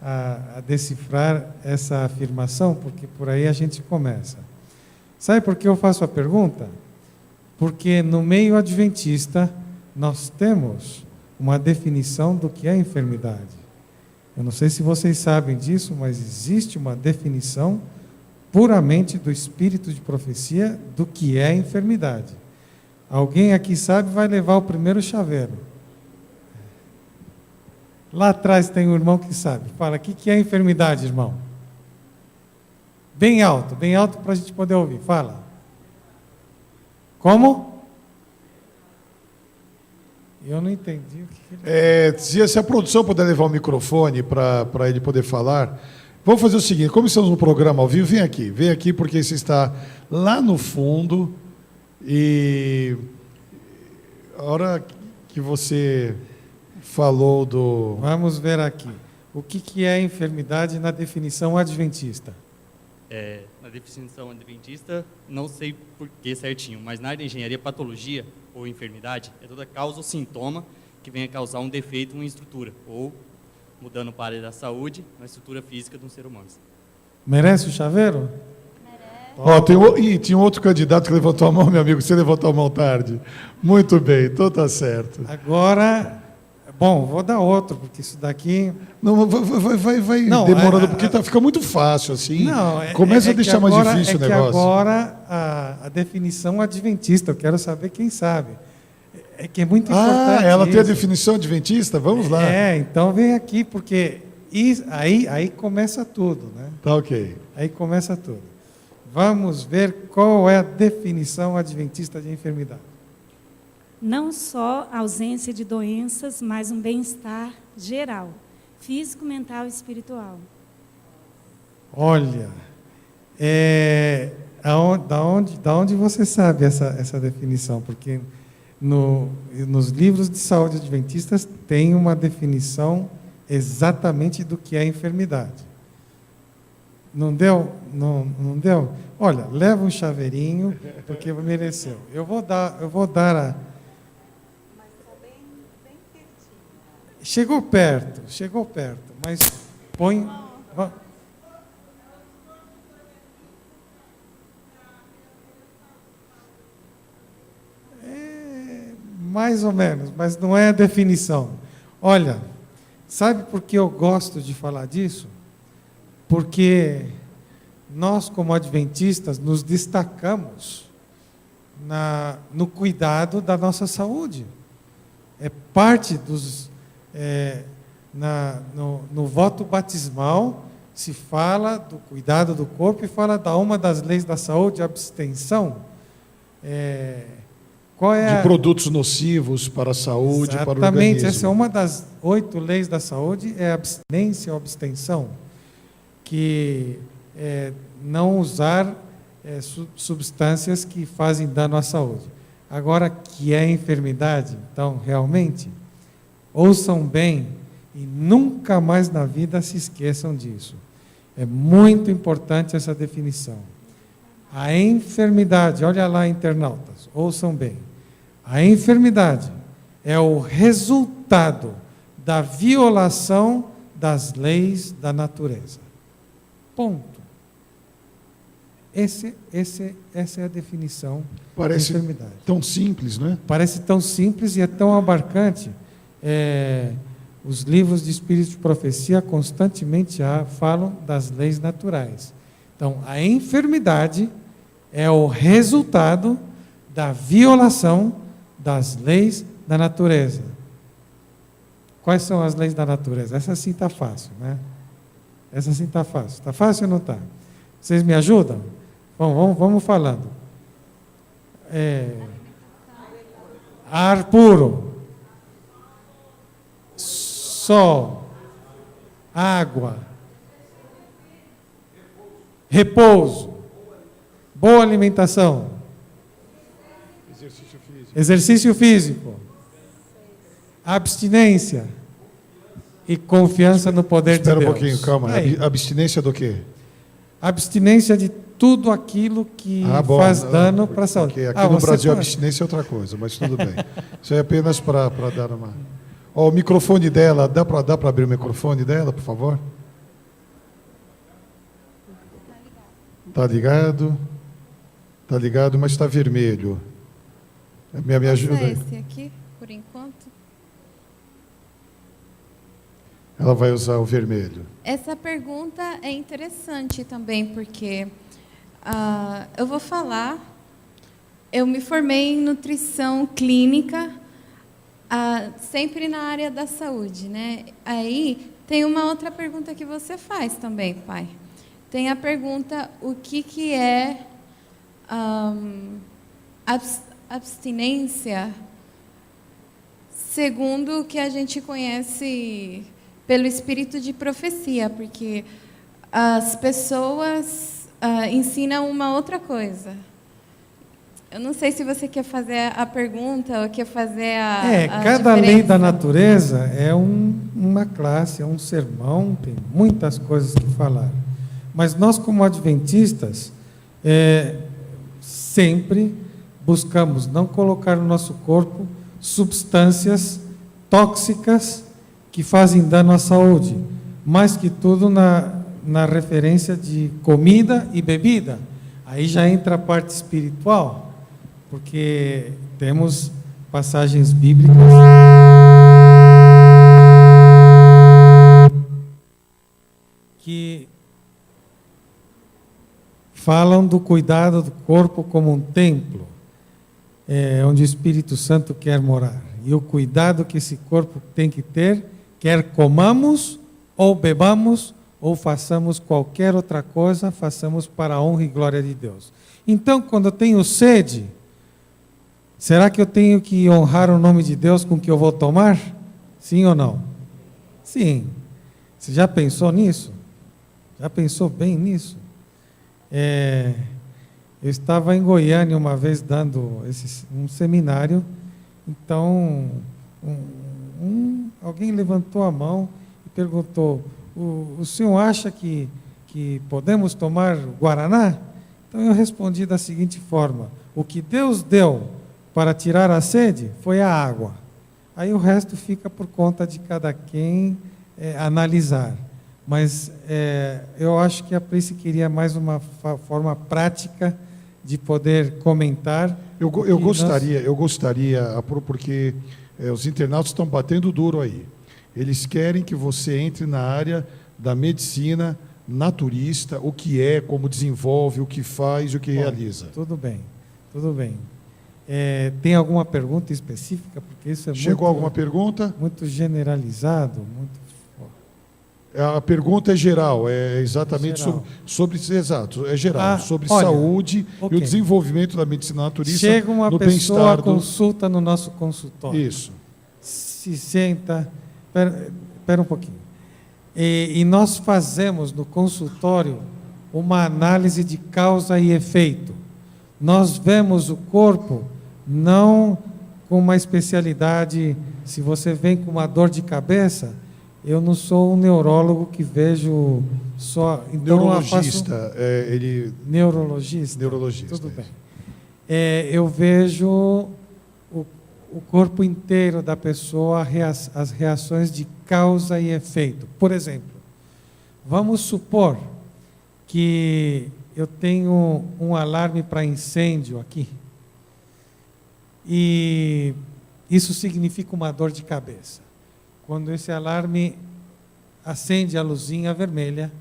a decifrar essa afirmação, porque por aí a gente começa. Sabe por que eu faço a pergunta? Porque no meio adventista nós temos uma definição do que é enfermidade. Eu não sei se vocês sabem disso, mas existe uma definição puramente do espírito de profecia do que é enfermidade. Alguém aqui sabe, vai levar o primeiro chaveiro. Lá atrás tem um irmão que sabe. Fala, o que é enfermidade, irmão? Bem alto para a gente poder ouvir. Fala. Como? Eu não entendi o que ele... Se a produção puder levar o microfone para ele poder falar... Vamos fazer o seguinte, como estamos no programa ao vivo, vem aqui porque você está lá no fundo e a hora que você falou do... Vamos ver aqui. O que é enfermidade na definição adventista? Na definição adventista, não sei por que certinho, mas na área de engenharia, patologia ou enfermidade é toda causa ou sintoma que venha causar um defeito em uma estrutura ou... mudando para a área da saúde, na estrutura física de um ser humano. Merece o chaveiro? Ó, tinha um outro candidato que levantou a mão, meu amigo, você levantou a mão tarde. Muito bem, então tá certo. Agora, bom, vou dar outro, porque isso daqui... Não, vai Não, demorando, porque fica muito fácil assim. Não, Começa a que deixar mais agora- difícil o que negócio. agora a definição adventista, eu quero saber quem sabe. É que é muito importante Ela tem a isso. definição adventista? Vamos lá. Então vem aqui, porque aí começa tudo, né? Tá ok. Aí começa tudo. Vamos ver qual é a definição adventista de enfermidade. Não só ausência de doenças, mas um bem-estar geral, físico, mental e espiritual. Olha, da onde você sabe essa definição? Porque nos livros de saúde adventistas tem uma definição exatamente do que é enfermidade. Não deu? Não deu? Olha, leva um chaveirinho, porque mereceu. Eu vou dar a... Chegou perto, mas põe... Mais ou menos, mas não é a definição. Olha, sabe por que eu gosto de falar disso? Porque nós, como adventistas, nos destacamos no cuidado da nossa saúde. É parte dos... no voto batismal se fala do cuidado do corpo e fala da uma das leis da saúde, a abstenção. Qual é De produtos nocivos para a saúde, para o organismo. Exatamente, essa é uma das 8 leis da saúde, é a abstinência ou abstenção, que é não usar substâncias que fazem dano à saúde. Agora, que é enfermidade, então, realmente, ouçam bem e nunca mais na vida se esqueçam disso. É muito importante essa definição. A enfermidade, olha lá, internautas, ouçam bem. A enfermidade é o resultado da violação das leis da natureza. Ponto. Essa é a definição Parece de enfermidade. tão simples, não é? Parece tão simples e é tão abarcante. Os livros de espírito de profecia constantemente falam das leis naturais. Então, a enfermidade é o resultado da violação das leis da natureza. Quais são as leis da natureza? Essa sim está fácil, né? Essa sim está fácil. Está fácil ou não está? Vocês me ajudam? Bom, vamos falando. Ar puro, sol, água, repouso, boa alimentação, exercício físico, abstinência e confiança no poder de Deus. Espera um pouquinho, calma. Aí. Abstinência do quê? Abstinência de tudo aquilo que faz dano para a saúde. Porque aqui no você Brasil, pode. abstinência é outra coisa, mas tudo bem. Isso é apenas para dar uma... Ó, o microfone dela, dá para abrir o microfone dela, por favor? Está ligado? Está ligado, mas está vermelho. Me ajuda aí. Esse aqui, por enquanto. Ela vai usar o vermelho. Essa pergunta é interessante também, porque eu vou falar, eu me formei em nutrição clínica, sempre na área da saúde, né? Aí tem uma outra pergunta que você faz também, pai. Tem a pergunta, o que é abstinência, segundo o que a gente conhece pelo espírito de profecia, porque as pessoas ensinam uma outra coisa. Eu não sei se você quer fazer a pergunta ou quer fazer a cada lei diferença. da natureza é uma classe, é um sermão, tem muitas coisas que falar. Mas nós, como adventistas, sempre buscamos não colocar no nosso corpo substâncias tóxicas que fazem dano à saúde, mais que tudo na referência de comida e bebida. Aí já entra a parte espiritual, porque temos passagens bíblicas que falam do cuidado do corpo como um templo, onde o Espírito Santo quer morar. E o cuidado que esse corpo tem que ter, quer comamos ou bebamos, ou façamos qualquer outra coisa, façamos para a honra e glória de Deus. Então, quando eu tenho sede, será que eu tenho que honrar o nome de Deus com o que eu vou tomar? Sim ou não? Sim. Você já pensou nisso? Já pensou bem nisso? Eu estava em Goiânia uma vez dando um seminário, então alguém levantou a mão e perguntou: o senhor acha que podemos tomar Guaraná? Então eu respondi da seguinte forma: o que Deus deu para tirar a sede foi a água. Aí o resto fica por conta de cada quem analisar. Mas eu acho que a Price queria mais uma forma prática de poder comentar. Eu gostaria, porque os internautas estão batendo duro aí. Eles querem que você entre na área da medicina naturista, o que é, como desenvolve, o que faz, o que realiza. Tudo bem, tudo bem. Tem alguma pergunta específica? Porque isso Chegou alguma pergunta? Muito generalizado, muito. A pergunta é geral, é exatamente geral. sobre exato, é geral, sobre olha, saúde okay. E o desenvolvimento da medicina naturista. Chega uma no pessoa, bem-estar consulta no nosso consultório. Isso. Se senta, espera um pouquinho. E nós fazemos no consultório uma análise de causa e efeito. Nós vemos o corpo não com uma especialidade. Se você vem com uma dor de cabeça, eu não sou um neurólogo que vejo só. Então neurologista, Neurologista. Tudo bem. Eu vejo o corpo inteiro da pessoa, as reações de causa e efeito. Por exemplo, vamos supor que eu tenho um alarme para incêndio aqui, e isso significa uma dor de cabeça. Quando esse alarme acende a luzinha vermelha,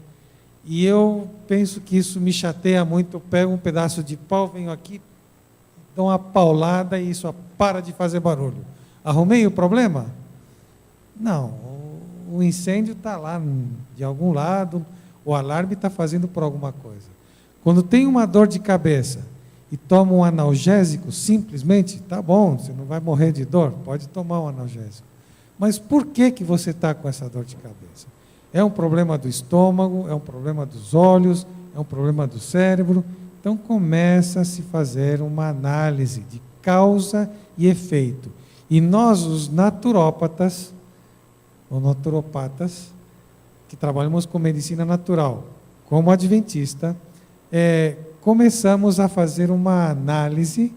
e eu penso que isso me chateia muito, eu pego um pedaço de pau, venho aqui, dou uma paulada e isso para de fazer barulho. Arrumei o problema? Não. O incêndio está lá de algum lado, o alarme está fazendo por alguma coisa. Quando tem uma dor de cabeça e toma um analgésico, simplesmente, tá bom, você não vai morrer de dor, pode tomar um analgésico. Mas por que você está com essa dor de cabeça? É um problema do estômago, é um problema dos olhos, é um problema do cérebro. Então começa a se fazer uma análise de causa e efeito. E nós, os naturópatas, ou naturopatas, que trabalhamos com medicina natural, como adventista, começamos a fazer uma análise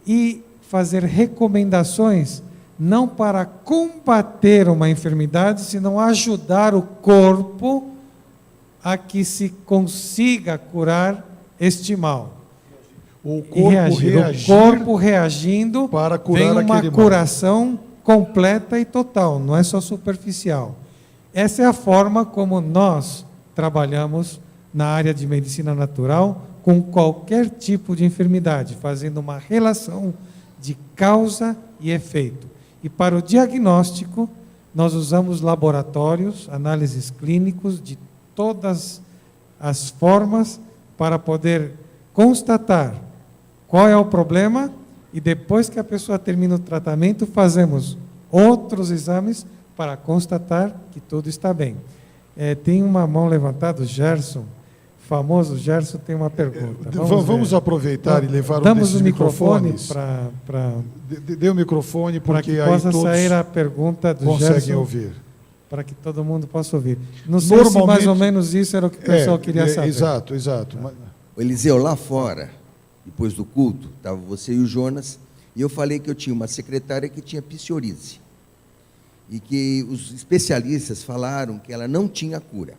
e fazer recomendações, não para combater uma enfermidade, senão ajudar o corpo a que se consiga curar este mal. O corpo reagindo para curar vem uma aquele curação mal. Completa e total, não é só superficial. Essa é a forma como nós trabalhamos na área de medicina natural com qualquer tipo de enfermidade, fazendo uma relação de causa e efeito. E para o diagnóstico, nós usamos laboratórios, análises clínicos de todas as formas para poder constatar qual é o problema, e depois que a pessoa termina o tratamento, fazemos outros exames para constatar que tudo está bem. Tem uma mão levantada, o Gerson, famoso Gerson, tem uma pergunta. Vamos aproveitar e levar um desses microfones. Dê o microfone, porque aí possa todos sair a pergunta do conseguem Gerson, ouvir. Para que todo mundo possa ouvir. Não sei se mais ou menos isso era o que o pessoal queria saber. Exato. O Eliseu, lá fora, depois do culto, estava você e o Jonas, e eu falei que eu tinha uma secretária que tinha psoríase, e que os especialistas falaram que ela não tinha cura.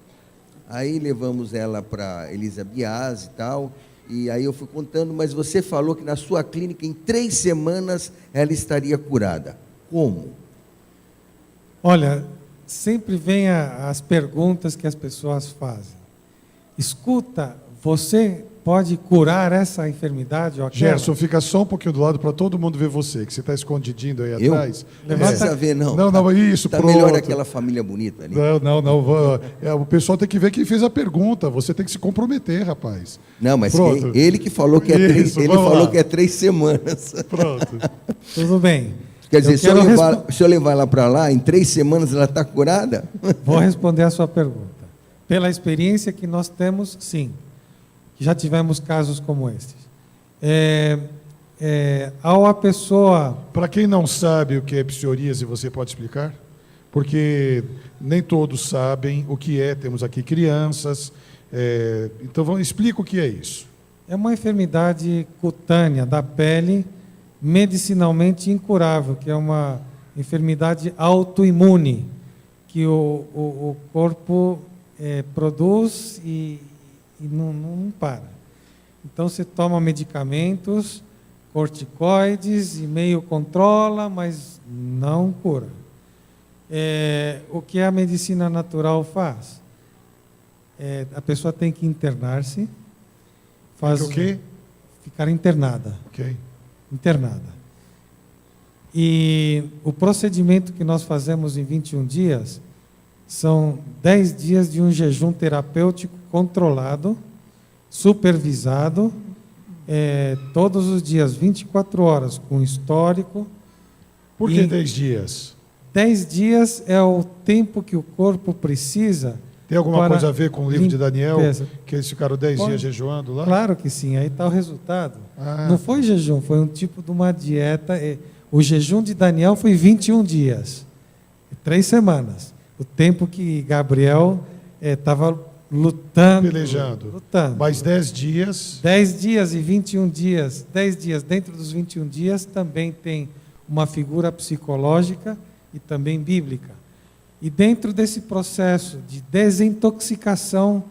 Aí levamos ela para Elisa Biasi e tal, E aí eu fui contando, mas você falou que na sua clínica, em 3 semanas, ela estaria curada. Como? Olha, sempre vem as perguntas que as pessoas fazem. Escuta, você pode curar essa enfermidade ou aquela? Gerson, fica só um pouquinho do lado para todo mundo ver você, que você está escondidinho aí Eu? atrás. Não precisa ver, não. Não, isso, Tá pronto. melhor aquela família bonita ali. Não. O pessoal tem que ver quem fez a pergunta. Você tem que se comprometer, rapaz. Não, mas Pronto. ele que falou que é Isso, ele vamos falou lá. que é 3 semanas. Pronto. Tudo bem. Quer dizer, se quero eu levar ela para lá, em 3 semanas ela está curada? Vou responder a sua pergunta. Pela experiência que nós temos, sim. Já tivemos casos como estes. Ao a pessoa... Para quem não sabe o que é psoríase, você pode explicar? Porque nem todos sabem o que é. Temos aqui crianças. Então, explica o que é isso. É uma enfermidade cutânea da pele, medicinalmente incurável, que é uma enfermidade autoimune, que o corpo produz e não para. Então, você toma medicamentos, corticoides, e meio controla, mas não cura. O que a medicina natural faz? A pessoa tem que internar-se. Faz o quê? Ficar internada. Ok. Internada. E o procedimento que nós fazemos em 21 dias são 10 dias de um jejum terapêutico controlado, supervisado, todos os dias, 24 horas, com histórico. Por que 10 dias? 10 dias é o tempo que o corpo precisa. Tem alguma coisa a ver com o livro de Daniel, limpeza. que eles ficaram 10 dias jejuando lá? Claro que sim, aí está o resultado. Ah. Não foi jejum, foi um tipo de uma dieta. O jejum de Daniel foi 21 dias, 3 semanas. O tempo que Gabriel estava lutando. Pelejando. Lutando. Mais 10 dias. 10 dias e 21 dias. 10 dias dentro dos 21 dias também tem uma figura psicológica e também bíblica. E dentro desse processo de desintoxicação,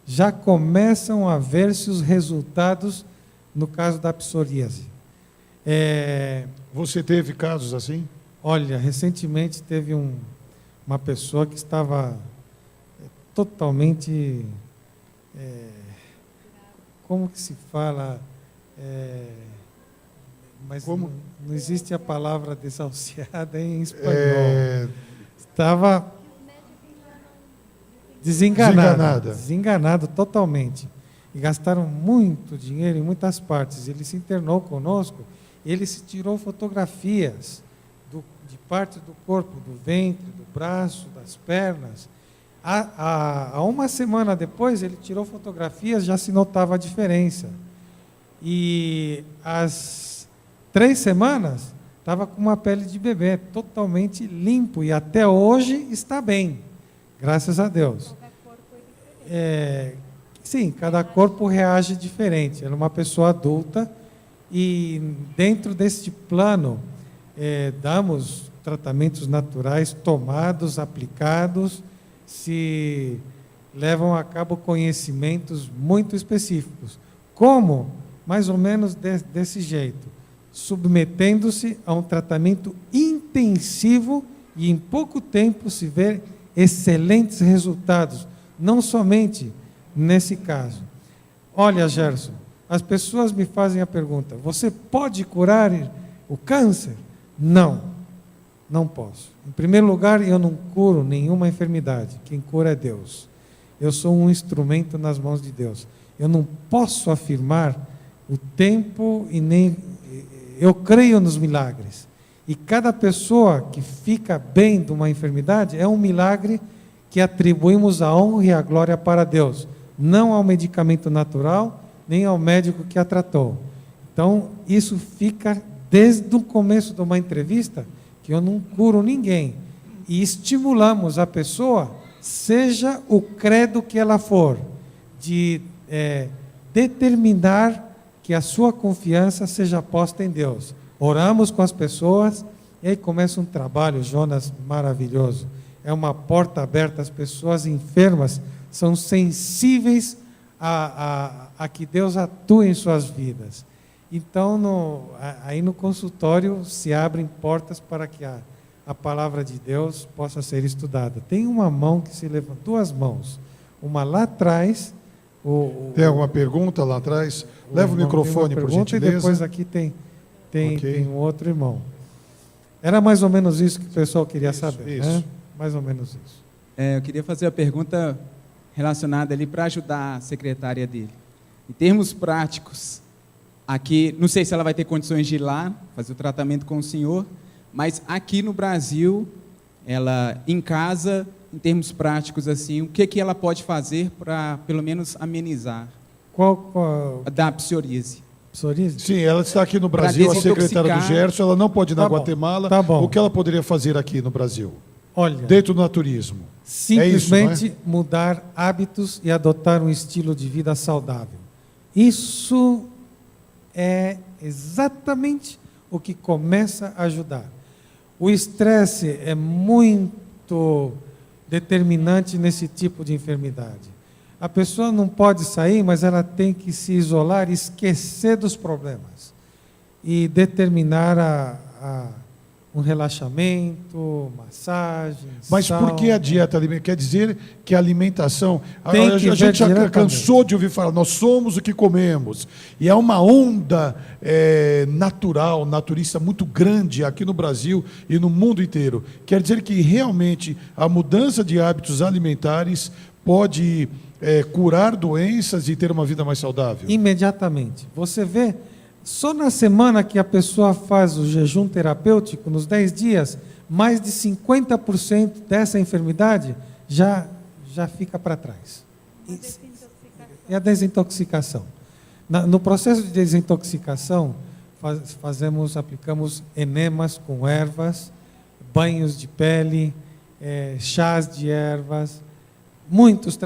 já começam a ver-se os resultados no caso da psoríase. Você teve casos assim? Olha, recentemente teve uma pessoa que estava totalmente... como que se fala? Mas Como? não existe a palavra desahuciada em espanhol. Estava desenganado totalmente. E gastaram muito dinheiro em muitas partes. Ele se internou conosco, ele se tirou fotografias de parte do corpo, do ventre, do braço, das pernas. Há uma semana depois, ele tirou fotografias, já se notava a diferença. E às 3 semanas, estava com uma pele de bebê, totalmente limpo, e até hoje está bem, graças a Deus. Sim, cada corpo reage diferente. Era uma pessoa adulta, e dentro deste plano, damos tratamentos naturais tomados, aplicados, se levam a cabo conhecimentos muito específicos. Como? Mais ou menos desse jeito. Submetendo-se a um tratamento intensivo e em pouco tempo se vê excelentes resultados, não somente nesse caso. Olha, Gerson, as pessoas me fazem a pergunta: você pode curar o câncer? Não, não posso. Em primeiro lugar, eu não curo nenhuma enfermidade, quem cura é Deus. Eu sou um instrumento nas mãos de Deus. Eu não posso afirmar o tempo e nem... Eu creio nos milagres. E cada pessoa que fica bem de uma enfermidade é um milagre que atribuímos a honra e a glória para Deus, não ao medicamento natural, nem ao médico que a tratou. Então, isso fica desde o começo de uma entrevista, que eu não curo ninguém. E estimulamos a pessoa, seja o credo que ela for, de determinar que a sua confiança seja posta em Deus. Oramos com as pessoas, e aí começa um trabalho, Jonas, maravilhoso. É uma porta aberta, as pessoas enfermas são sensíveis a que Deus atue em suas vidas. Então, aí no consultório se abrem portas para que a palavra de Deus possa ser estudada. Tem uma mão que se levanta, duas mãos. Uma lá atrás. Tem alguma pergunta lá atrás? Leva o microfone, por gentileza. E depois aqui tem Ok. um outro irmão. Era mais ou menos isso que o pessoal queria saber, isso. né? Mais ou menos isso. Eu queria fazer a pergunta relacionada ali para ajudar a secretária dele. Em termos práticos, aqui, não sei se ela vai ter condições de ir lá fazer o tratamento com o senhor, mas aqui no Brasil, ela em casa, em termos práticos assim, o que ela pode fazer para pelo menos amenizar Qual da psoríase? psoríase? Sim, ela está aqui no Brasil, a secretária do Gerson, ela não pode ir na Tá bom, Guatemala. tá bom. O que ela poderia fazer aqui no Brasil? Olha, Dentro do naturismo. simplesmente É isso, mudar hábitos e adotar um estilo de vida saudável. Isso é exatamente o que começa a ajudar. O estresse é muito determinante nesse tipo de enfermidade. A pessoa não pode sair, mas ela tem que se isolar, esquecer dos problemas e determinar um relaxamento, massagem. Mas por que a sauna. dieta alimentar? Quer dizer que a alimentação... Tem a que ver gente já diretamente. cansou de ouvir falar, nós somos o que comemos. E é uma onda natural, naturista muito grande aqui no Brasil e no mundo inteiro. Quer dizer que realmente a mudança de hábitos alimentares pode curar doenças e ter uma vida mais saudável. Imediatamente. Você vê, só na semana que a pessoa faz o jejum terapêutico, nos 10 dias, mais de 50% dessa enfermidade já fica para trás. É a desintoxicação. No processo de desintoxicação, aplicamos enemas com ervas, banhos de pele, chás de ervas, muitos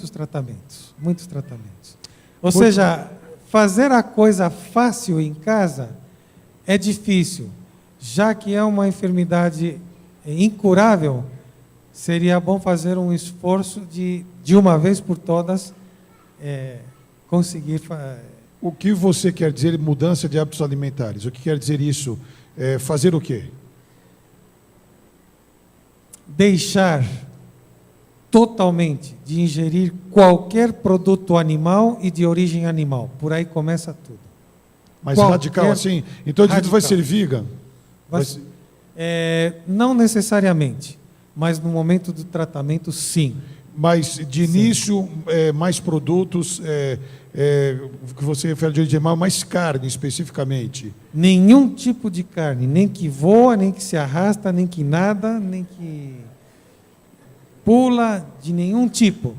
tratamentos. Ou seja, fazer a coisa fácil em casa é difícil, já que é uma enfermidade incurável, seria bom fazer um esforço de uma vez por todas, conseguir... O que você quer dizer mudança de hábitos alimentares? O que quer dizer isso? Fazer o quê? Deixar totalmente de ingerir qualquer produto animal e de origem animal. Por aí começa tudo. Mas Qualquer- radical assim? Então ele vai radical. ser vegan? Mas, não necessariamente, mas no momento do tratamento, sim. Mas de início, mais produtos, que você refere de origem animal, mais carne especificamente. Nenhum tipo de carne, nem que voa, nem que se arrasta, nem que nada, nem que pula, de nenhum tipo.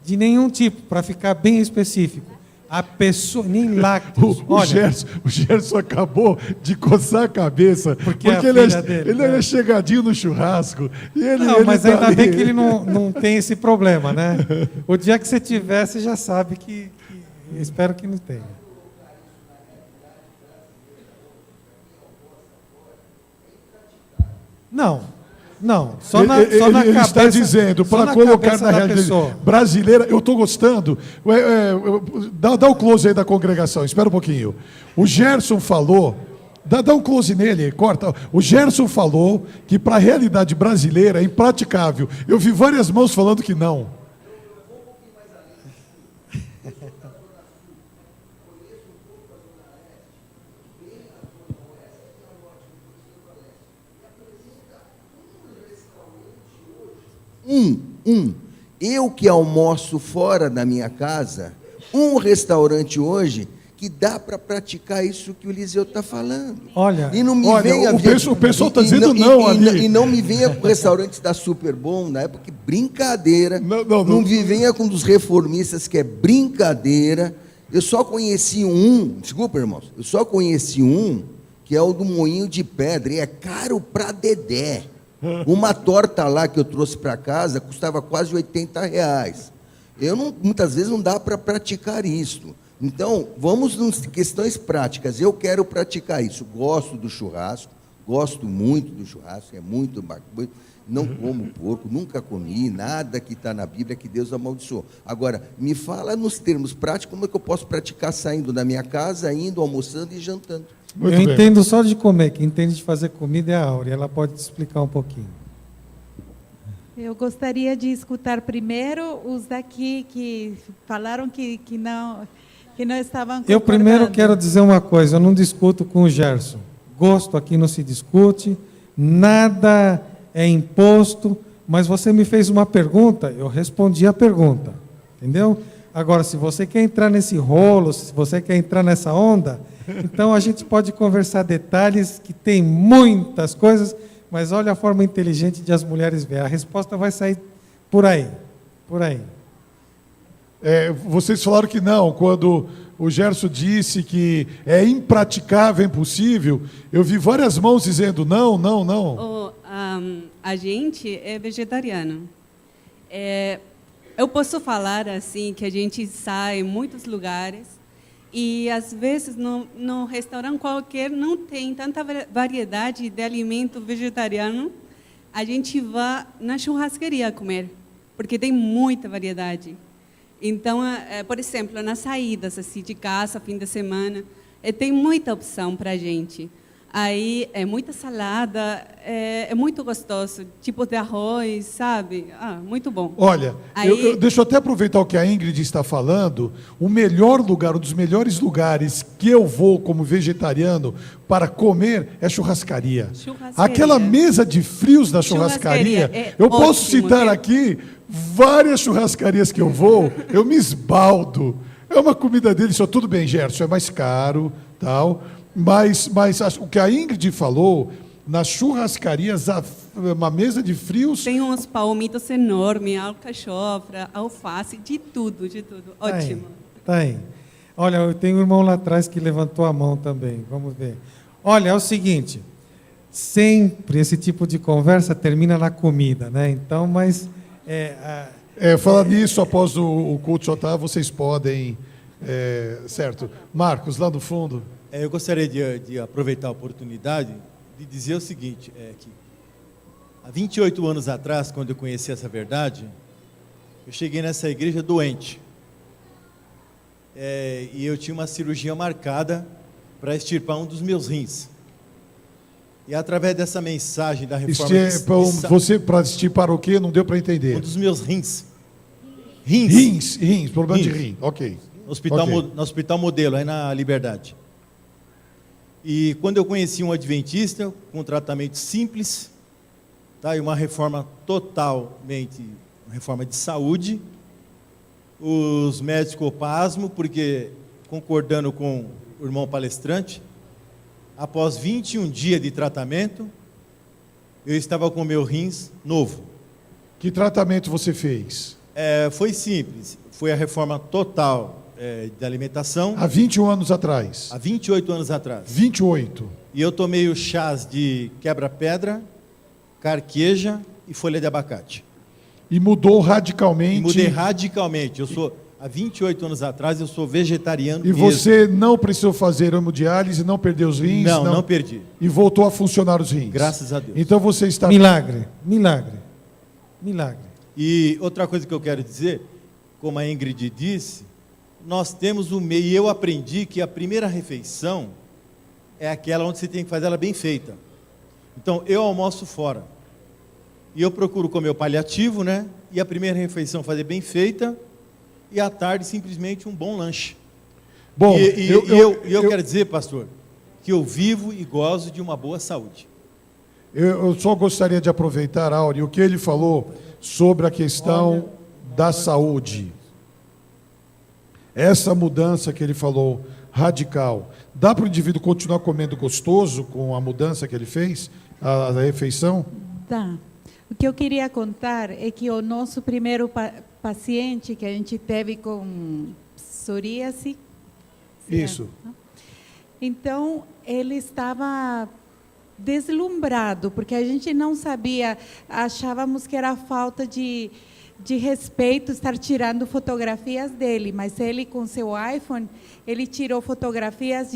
De nenhum tipo, para ficar bem específico. A pessoa, nem lácteos. O Gerson acabou de coçar a cabeça, Porque a ele filha dele, ele é chegadinho no churrasco. E ele, Não, ele mas tá ainda ali. bem que ele não tem esse problema, né? O dia que você tiver, você já sabe que espero que não tenha. Não, só na ele cabeça. está dizendo, só para na colocar cabeça na da realidade pessoa. brasileira, eu estou gostando. Dá o close aí da congregação, espera um pouquinho. O Gerson falou, dá um close nele, corta. O Gerson falou que para a realidade brasileira é impraticável. Eu vi várias mãos falando que não. Eu que almoço fora da minha casa, um restaurante hoje que dá para praticar isso que o Eliseu está falando. Olha, E não me olha, venha o pessoal tá dizendo não ali. E não me venha com restaurantes da Super Bom, na época que brincadeira. Não. Não me venha com dos reformistas, que é brincadeira. Eu só conheci um, desculpa, irmãos, eu só conheci um, que é o do Moinho de Pedra, e é caro pra dedé. Uma torta lá que eu trouxe para casa custava quase R$80. Muitas vezes não dá para praticar isso. Então, vamos em questões práticas. Eu quero praticar isso. Gosto do churrasco, Gosto muito do churrasco, é muito bacana. Não como porco, nunca comi, nada que está na Bíblia que Deus amaldiçoou. Agora, me fala nos termos práticos, como é que eu posso praticar saindo da minha casa, indo, almoçando e jantando? Muito Eu bem. entendo só de comer, quem entende de fazer comida é a Áurea, ela pode te explicar um pouquinho. Eu gostaria de escutar primeiro os daqui que falaram que não estavam concordando. Eu primeiro quero dizer uma coisa, eu não discuto com o Gerson. Gosto aqui não se discute, nada é imposto, mas você me fez uma pergunta, eu respondi a pergunta, entendeu? Agora, se você quer entrar nesse rolo, se você quer entrar nessa onda, então a gente pode conversar detalhes, que tem muitas coisas, mas olha a forma inteligente de as mulheres ver. A resposta vai sair por aí, por aí. Vocês falaram que não, quando o Gerson disse que é impraticável, impossível, eu vi várias mãos dizendo não, não, não. A gente é vegetariano. Eu posso falar assim que a gente sai em muitos lugares e às vezes no restaurante qualquer não tem tanta variedade de alimento vegetariano. A gente vai na churrascaria comer, porque tem muita variedade. Então, por exemplo, nas saídas assim, de casa, fim de semana, tem muita opção para a gente. Aí é muita salada, é muito gostoso, tipo de arroz, sabe? Muito bom. Olha, Aí... deixa eu até aproveitar o que a Ingrid está falando. O melhor lugar, um dos melhores lugares que eu vou como vegetariano para comer é churrascaria. Aquela mesa de frios da churrascaria, eu posso citar aqui várias churrascarias que eu vou, eu me esbaldo. É uma comida deliciosa. Tudo bem, Gerson, é mais caro, tal. Mas o que a Ingrid falou, nas churrascarias, uma mesa de frios... Tem uns palmitos enormes, alcachofra, alface, de tudo, de tudo. Ótimo. Tá aí. Olha, eu tenho um irmão lá atrás que levantou a mão também, vamos ver. Olha, é o seguinte, sempre esse tipo de conversa termina na comida, né? Então, mas... falar nisso, após o culto já vocês podem... certo. Marcos, lá no fundo... Eu gostaria de aproveitar a oportunidade de dizer o seguinte, que há 28 anos atrás, quando eu conheci essa verdade, eu cheguei nessa igreja doente. E eu tinha uma cirurgia marcada para extirpar um dos meus rins. E através dessa mensagem da reforma... Você, para extirpar o quê? Não deu para entender. Um dos meus rins. Rins, problema de rim, ok. No Hospital Modelo, aí na Liberdade. E quando eu conheci um adventista, com um tratamento simples, tá, e uma reforma totalmente, uma reforma de saúde, os médicos pasmo, porque, concordando com o irmão palestrante, após 21 dias de tratamento, eu estava com o meu rins novo. Que tratamento você fez? Foi simples, foi a reforma total de alimentação. Há 21 anos atrás? Há 28 anos atrás. 28. E eu tomei os chás de quebra-pedra, carqueja e folha de abacate. E mudou radicalmente? Mudei radicalmente. Há 28 anos atrás, eu sou vegetariano. E mesmo. Você não precisou fazer hemodiálise, não perdeu os rins? Não perdi. E voltou a funcionar os rins? Graças a Deus. Então você está... Milagre. E outra coisa que eu quero dizer, como a Ingrid disse, nós temos o meio, e eu aprendi que a primeira refeição é aquela onde você tem que fazer ela bem feita. Então, eu almoço fora. E eu procuro comer o paliativo, né? E a primeira refeição fazer bem feita, e à tarde simplesmente um bom lanche. Bom, eu quero dizer, pastor, que eu vivo e gozo de uma boa saúde. Eu só gostaria de aproveitar, Áureo, o que ele falou sobre a questão da saúde. Essa mudança que ele falou, radical, dá para o indivíduo continuar comendo gostoso com a mudança que ele fez, a refeição? Dá. O que eu queria contar é que o nosso primeiro paciente que a gente teve com psoríase... Isso. Então, ele estava deslumbrado, porque a gente não sabia, achávamos que era falta de de respeito estar tirando fotografias dele, mas ele com seu iPhone, ele tirou fotografias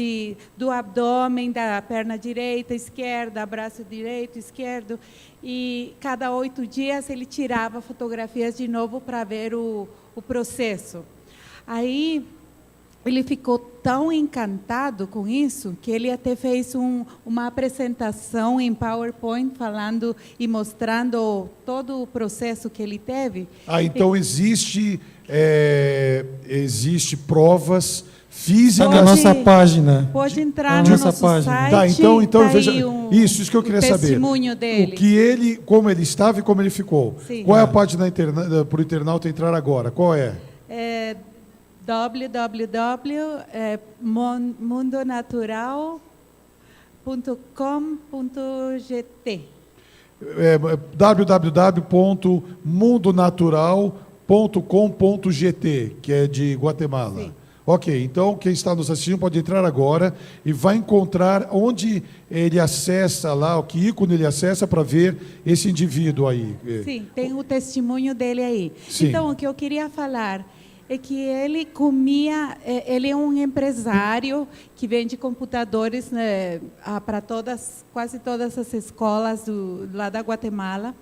do abdômen, da perna direita, esquerda, braço direito, esquerdo, e cada 8 dias ele tirava fotografias de novo para ver o processo. Aí ele ficou tão encantado com isso que ele até fez uma apresentação em PowerPoint falando e mostrando todo o processo que ele teve. Então existe provas físicas. Na nossa página. Pode entrar Na no nossa nosso página. site. Tá, então tá veja, aí isso que eu queria saber. Testemunho dele. O que ele, como ele estava e como ele ficou. Sim. Qual é a página para o internauta entrar agora? Qual é? É www.mundonatural.com.gt. www.mundonatural.com.gt, que é de Guatemala. Sim. Ok, então quem está nos assistindo pode entrar agora e vai encontrar onde ele acessa lá, que ícone ele acessa para ver esse indivíduo aí. Sim, tem o testemunho dele aí. Sim. Então, o que eu queria falar é que ele comia, ele é um empresário que vende computadores, né, para quase todas as escolas lá da Guatemala.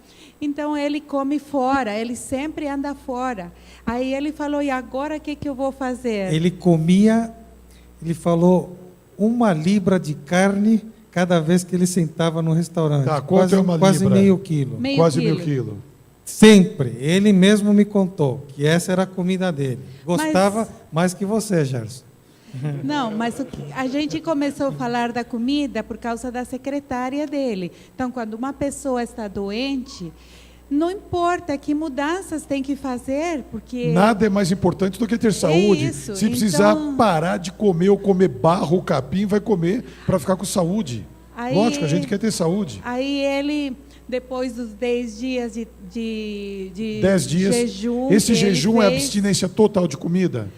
Então, ele come fora, ele sempre anda fora. Aí ele falou, e agora o que eu vou fazer? Ele comia, ele falou, 1 libra de carne cada vez que ele sentava no restaurante. Tá, quanto é uma quase libra? meio quilo. Quase meio quilo. Sempre. Ele mesmo me contou que essa era a comida dele. Gostava mais que você, Gerson. Não, mas a gente começou a falar da comida por causa da secretária dele. Então, quando uma pessoa está doente, não importa que mudanças tem que fazer, porque... Nada é mais importante do que ter saúde. isso, Se precisar então- parar de comer ou comer barro ou capim, vai comer para ficar com saúde. Aí- Lógico, a gente quer ter saúde. Aí ele, depois dos 10 dias de 10 dias. jejum... Esse que ele jejum é fez- abstinência total de comida?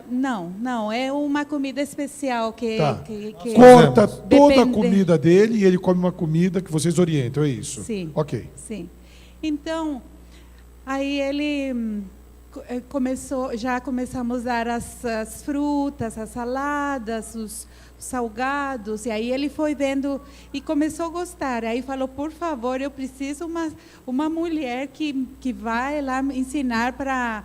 Não, é uma comida especial que... Tá. que Corta toda a Depende- comida dele e ele come uma comida que vocês orientam, é isso? Sim. Ok. Sim. Então, aí ele já começamos a dar as frutas, as saladas, os salgados, e aí ele foi vendo e começou a gostar. Aí falou, por favor, eu preciso uma mulher que vai lá ensinar para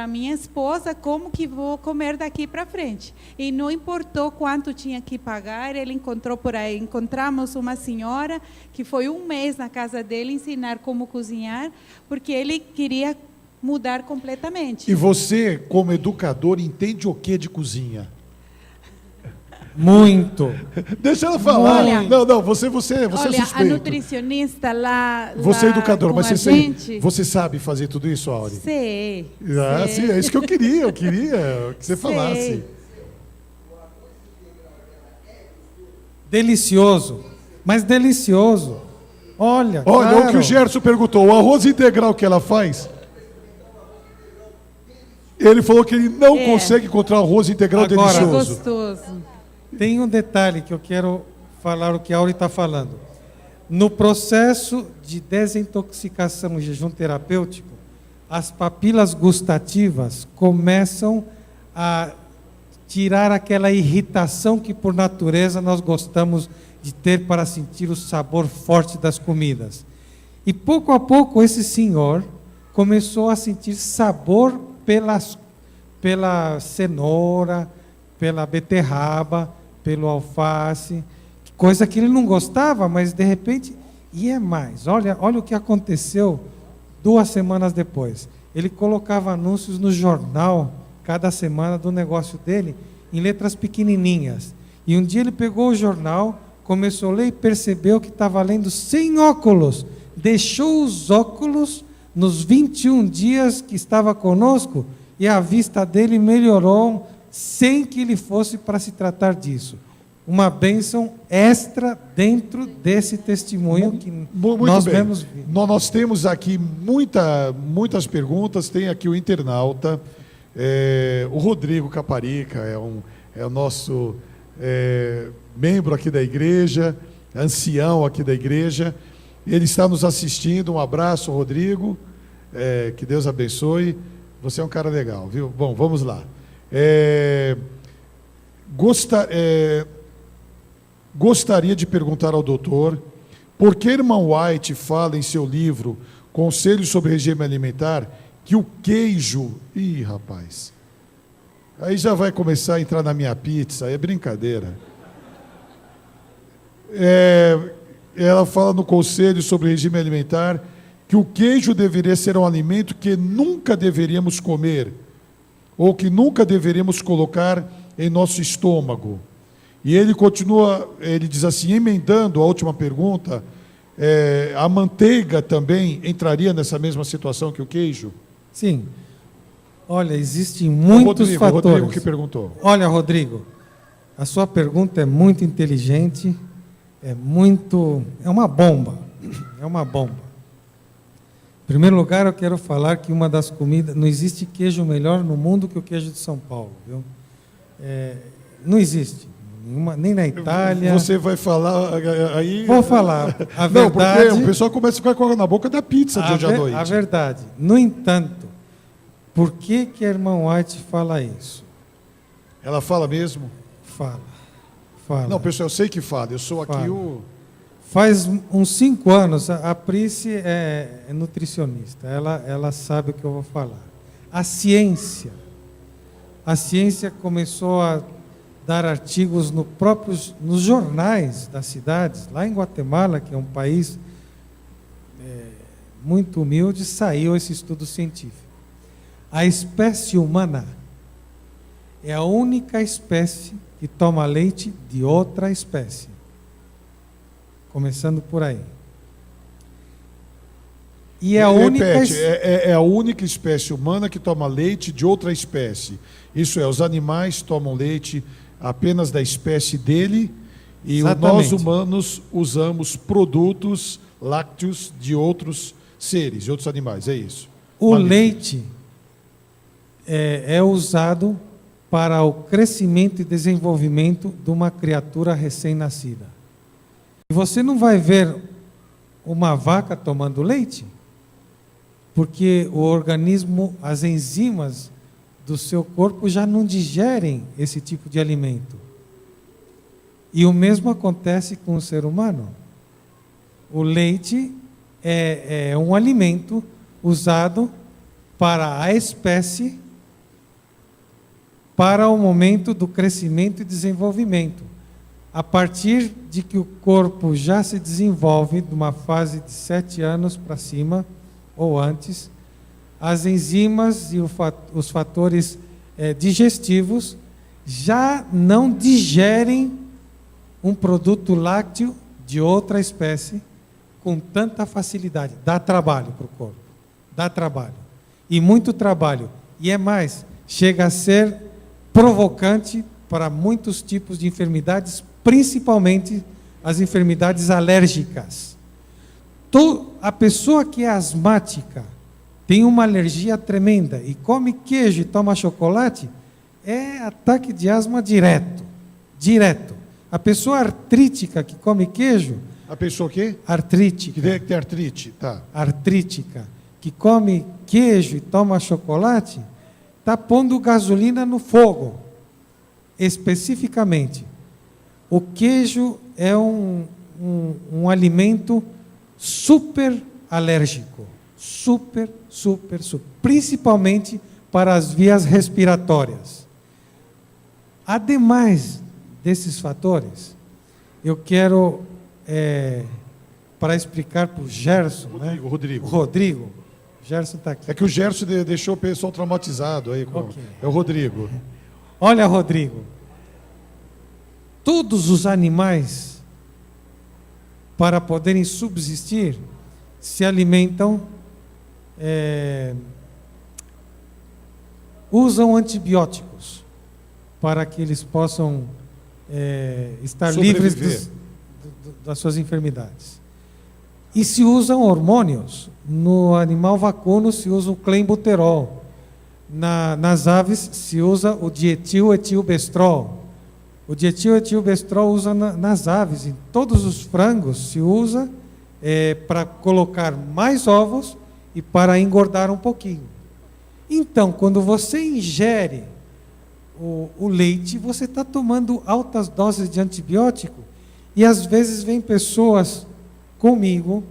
minha esposa como que vou comer daqui para frente. E não importou quanto tinha que pagar, ele encontrou por aí, encontramos uma senhora que foi 1 mês na casa dele ensinar como cozinhar, porque ele queria mudar completamente. E você, como educador, entende o que de cozinha? Muito. Deixa ela falar. Olha, não, você é Olha, a suspeito. nutricionista lá... Você é lá educador, com mas a você, gente, você sabe fazer tudo isso, Auri? sei. Sim, é isso que eu queria que você falasse. Delicioso. Mas delicioso. Olha, Olha, claro. o que o Gerson perguntou, o arroz integral que ela faz, ele falou que ele não consegue encontrar arroz integral Agora- delicioso. Gostoso. Tem um detalhe que eu quero falar o que a Auri está falando. No processo de desintoxicação e jejum terapêutico, as papilas gustativas começam a tirar aquela irritação que, por natureza, nós gostamos de ter para sentir o sabor forte das comidas. E, pouco a pouco, esse senhor começou a sentir sabor pela cenoura, pela beterraba, pelo alface, coisa que ele não gostava, mas de repente ia mais. Olha o que aconteceu 2 semanas depois. Ele colocava anúncios no jornal, cada semana, do negócio dele, em letras pequenininhas. E um dia ele pegou o jornal, começou a ler e percebeu que estava lendo sem óculos. Deixou os óculos nos 21 dias que estava conosco e a vista dele melhorou sem que ele fosse para se tratar disso. Uma bênção extra dentro desse testemunho que Muito nós bem. vemos. Nós temos aqui muitas perguntas. Tem aqui o internauta, o Rodrigo Caparica, é o nosso membro aqui da igreja, ancião aqui da igreja. Ele está nos assistindo. Um abraço, Rodrigo. Que Deus abençoe. Você é um cara legal, viu? Bom, vamos lá. Gostaria de perguntar ao doutor por que irmão White fala em seu livro Conselhos sobre Regime Alimentar que o queijo... Ih, rapaz, aí já vai começar a entrar na minha pizza, é brincadeira. Ela fala no Conselho sobre Regime Alimentar que o queijo deveria ser um alimento que nunca deveríamos comer, ou que nunca deveríamos colocar em nosso estômago. E ele continua, ele diz assim, emendando a última pergunta, a manteiga também entraria nessa mesma situação que o queijo? Sim. Olha, existem muitos fatores. Rodrigo que perguntou. Olha, Rodrigo, a sua pergunta é muito inteligente, é uma bomba, é uma bomba. Em primeiro lugar, eu quero falar que uma das comidas, não existe queijo melhor no mundo que o queijo de São Paulo, viu? Não existe, nem na Itália. Você vai falar aí... Vou falar, a não, verdade... porque o pessoal começa a ficar com água na boca da pizza de hoje à noite. A verdade. No entanto, por que a irmã White fala isso? Ela fala mesmo? Fala. Não, pessoal, eu sei que fala, eu sou aqui o... Faz uns 5 anos, a Price é nutricionista, ela sabe o que eu vou falar. A ciência começou a dar artigos nos jornais das cidades. Lá em Guatemala, que é um país muito humilde, saiu esse estudo científico. A espécie humana é a única espécie que toma leite de outra espécie. Começando por aí. E a única... Repete, é a única espécie humana que toma leite de outra espécie. Isso é, os animais tomam leite apenas da espécie dele e nós humanos usamos produtos lácteos de outros seres, de outros animais, é isso. O leite é usado para o crescimento e desenvolvimento de uma criatura recém-nascida. E você não vai ver uma vaca tomando leite, porque o organismo, as enzimas do seu corpo já não digerem esse tipo de alimento. E o mesmo acontece com o ser humano. O leite é um alimento usado para a espécie, para o momento do crescimento e desenvolvimento. A partir de que o corpo já se desenvolve, de uma fase de 7 anos para cima, ou antes, as enzimas e os fatores digestivos já não digerem um produto lácteo de outra espécie com tanta facilidade. Dá trabalho para o corpo, dá trabalho. E muito trabalho. E é mais, chega a ser provocante para muitos tipos de enfermidades, principalmente as enfermidades alérgicas. A pessoa que é asmática, tem uma alergia tremenda e come queijo e toma chocolate, é ataque de asma direto. A pessoa artrítica que come queijo... A pessoa o quê? Artrítica. Que tem artrite, tá. Artrítica, que come queijo e toma chocolate, está pondo gasolina no fogo. Especificamente, o queijo é um alimento super alérgico. Super. Principalmente para as vias respiratórias. Ademais desses fatores, eu quero, para explicar para o Gerson... Rodrigo. Gerson está aqui. É que o Gerson deixou o pessoal traumatizado aí. Okay. É o Rodrigo. Olha, Rodrigo, todos os animais, para poderem subsistir, se alimentam, usam antibióticos para que eles possam estar livres das suas enfermidades. E se usam hormônios. No animal vacuno se usa o clenbuterol. Nas aves se usa o dietil-etilbestrol. O dietil-etilbestrol usa nas aves. Em todos os frangos se usa para colocar mais ovos e para engordar um pouquinho. Então, quando você ingere o leite, você está tomando altas doses de antibiótico, e às vezes vem pessoas comigo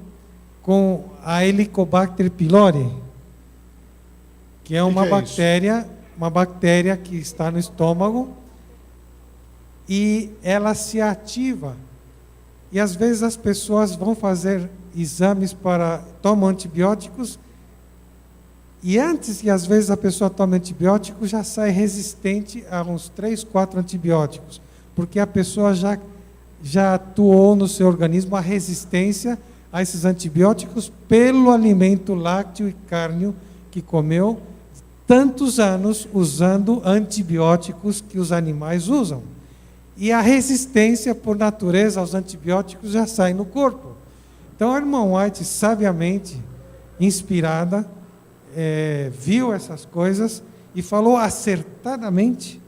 com a Helicobacter pylori, que é uma bactéria que está no estômago, e ela se ativa. E às vezes as pessoas vão fazer exames tomam antibióticos, e antes que às vezes a pessoa tome antibiótico, já sai resistente a uns 3, 4 antibióticos, porque a pessoa já atuou no seu organismo a resistência a esses antibióticos pelo alimento lácteo e cárneo que comeu tantos anos usando antibióticos que os animais usam. E a resistência, por natureza, aos antibióticos já sai no corpo. Então, a irmã White, sabiamente, inspirada, viu essas coisas e falou acertadamente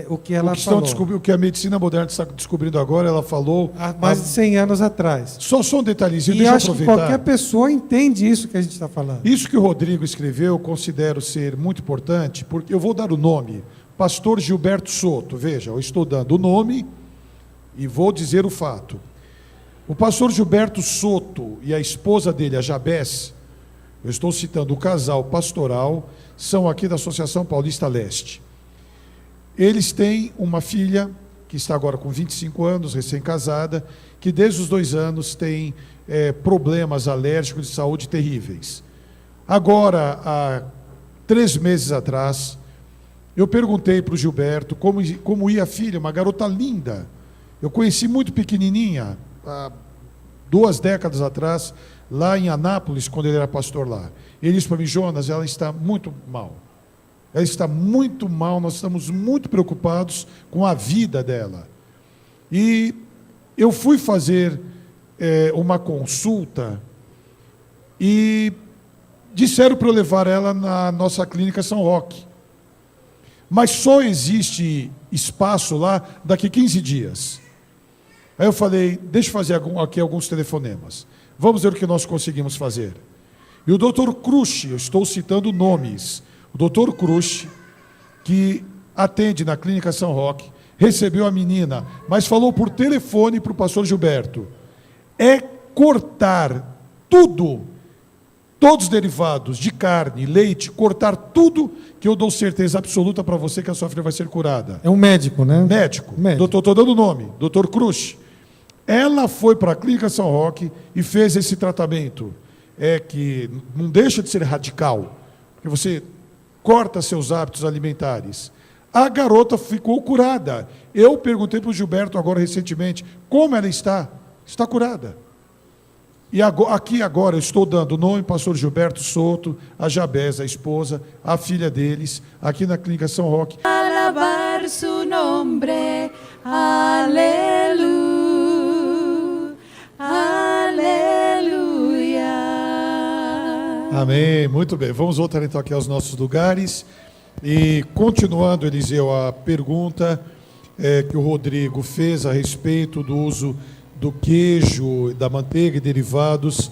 o que ela falou. O que a medicina moderna está descobrindo agora, ela falou... Há mais de 100 anos atrás. Só um detalhezinho, e deixa eu acho aproveitar. que qualquer pessoa entende isso que a gente está falando. Isso que o Rodrigo escreveu, eu considero ser muito importante, porque eu vou dar o nome. Pastor Gilberto Soto, veja, eu estou dando o nome e vou dizer o fato. O pastor Gilberto Soto e a esposa dele, a Jabés, eu estou citando o casal pastoral, são aqui da Associação Paulista Leste. Eles têm uma filha, que está agora com 25 anos, recém-casada, que desde os 2 anos tem problemas alérgicos de saúde terríveis. Agora, há 3 meses atrás, eu perguntei para o Gilberto como ia a filha, uma garota linda. Eu conheci muito pequenininha, há 2 décadas atrás, lá em Anápolis, quando ele era pastor lá. Ele disse para mim: Jonas, ela está muito mal. Ela está muito mal, nós estamos muito preocupados com a vida dela. E eu fui fazer uma consulta e disseram para eu levar ela na nossa clínica São Roque. Mas só existe espaço lá daqui 15 dias. Aí eu falei: deixa eu fazer aqui alguns telefonemas. Vamos ver o que nós conseguimos fazer. E o Dr. Crush, eu estou citando nomes, o Dr. Crush, que atende na Clínica São Roque, recebeu a menina, mas falou por telefone para o pastor Gilberto: cortar tudo, todos os derivados de carne, leite, cortar tudo, que eu dou certeza absoluta para você que a sua filha vai ser curada. É um médico, né? Médico. Doutor, estou dando o nome, Dr. Crush. Ela foi para a Clínica São Roque e fez esse tratamento, que não deixa de ser radical, porque você corta seus hábitos alimentares. A garota ficou curada. Eu perguntei para o Gilberto agora recentemente como ela está. Está curada. E aqui agora eu estou dando o nome: pastor Gilberto Soto, a Jabés, a esposa, a filha deles, aqui na Clínica São Roque. Alabar su nombre, aleluia, aleluia. Amém, muito bem. Vamos voltar então aqui aos nossos lugares. E continuando, Eliseu, a pergunta que o Rodrigo fez a respeito do uso do queijo, da manteiga e derivados,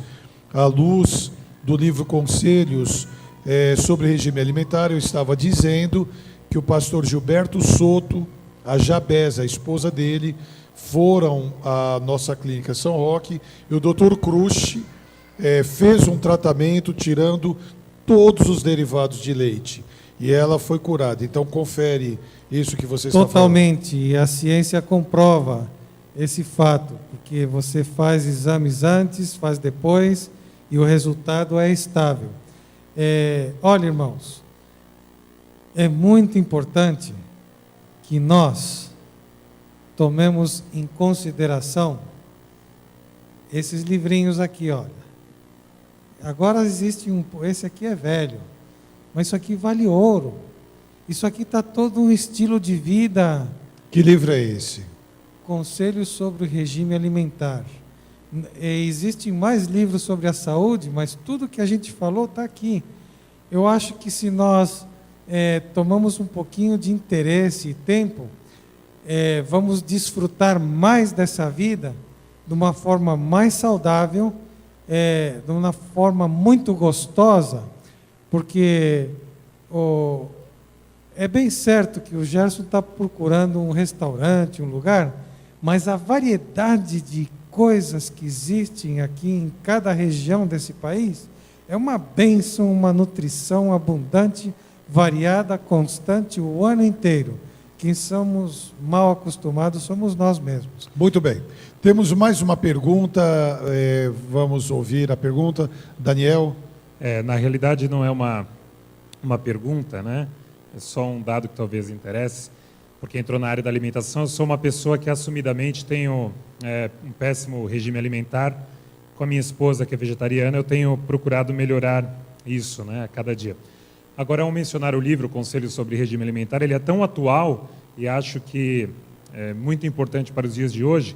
à luz do livro Conselhos sobre regime alimentar, eu estava dizendo que o pastor Gilberto Soto, a Jabés, a esposa dele, foram à nossa clínica São Roque, e o Dr. Crush fez um tratamento tirando todos os derivados de leite, e ela foi curada. Então, confere isso que você está falando. Totalmente, e a ciência comprova esse fato, porque você faz exames antes, faz depois, e o resultado é estável. Olha, irmãos, é muito importante que nós tomemos em consideração esses livrinhos aqui, olha. Agora existe esse aqui é velho, mas isso aqui vale ouro. Isso aqui está todo um estilo de vida. Que livro é esse? Conselhos sobre o regime alimentar. Existem mais livros sobre a saúde, mas tudo que a gente falou está aqui. Eu acho que se nós tomamos um pouquinho de interesse e tempo, vamos desfrutar mais dessa vida de uma forma mais saudável, de uma forma muito gostosa, porque é bem certo que o Gerson está procurando um restaurante, um lugar, mas a variedade de coisas que existem aqui em cada região desse país é uma bênção, uma nutrição abundante, variada, constante o ano inteiro. Quem somos mal acostumados somos nós mesmos. Muito bem. Temos mais uma pergunta, vamos ouvir a pergunta. Daniel. Na realidade não é uma pergunta, né? É só um dado que talvez interesse, porque entrou na área da alimentação. Eu sou uma pessoa que assumidamente tenho um péssimo regime alimentar. Com a minha esposa, que é vegetariana, eu tenho procurado melhorar isso, né, a cada dia. Agora, ao mencionar o livro Conselho sobre Regime Alimentar, ele é tão atual e acho que é muito importante para os dias de hoje.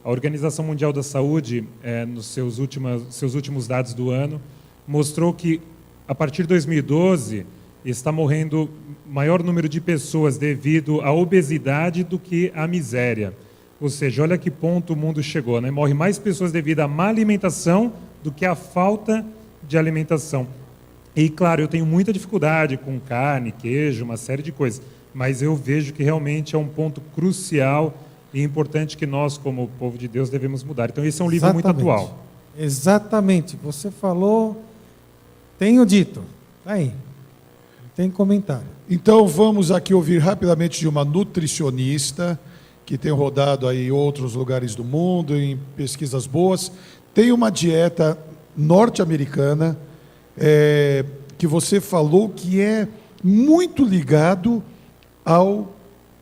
A Organização Mundial da Saúde, nos seus últimos dados do ano, mostrou que, a partir de 2012, está morrendo maior número de pessoas devido à obesidade do que à miséria. Ou seja, olha que ponto o mundo chegou, né? Morre mais pessoas devido à má alimentação do que à falta de alimentação. E, claro, eu tenho muita dificuldade com carne, queijo, uma série de coisas, mas eu vejo que realmente é um ponto crucial e importante que nós, como povo de Deus, devemos mudar. Então, esse é um livro muito atual. Exatamente. Você falou, tenho dito. Aí, não tem comentário. Então, vamos aqui ouvir rapidamente de uma nutricionista que tem rodado aí em outros lugares do mundo, em pesquisas boas. Tem uma dieta norte-americana que você falou que é muito ligado ao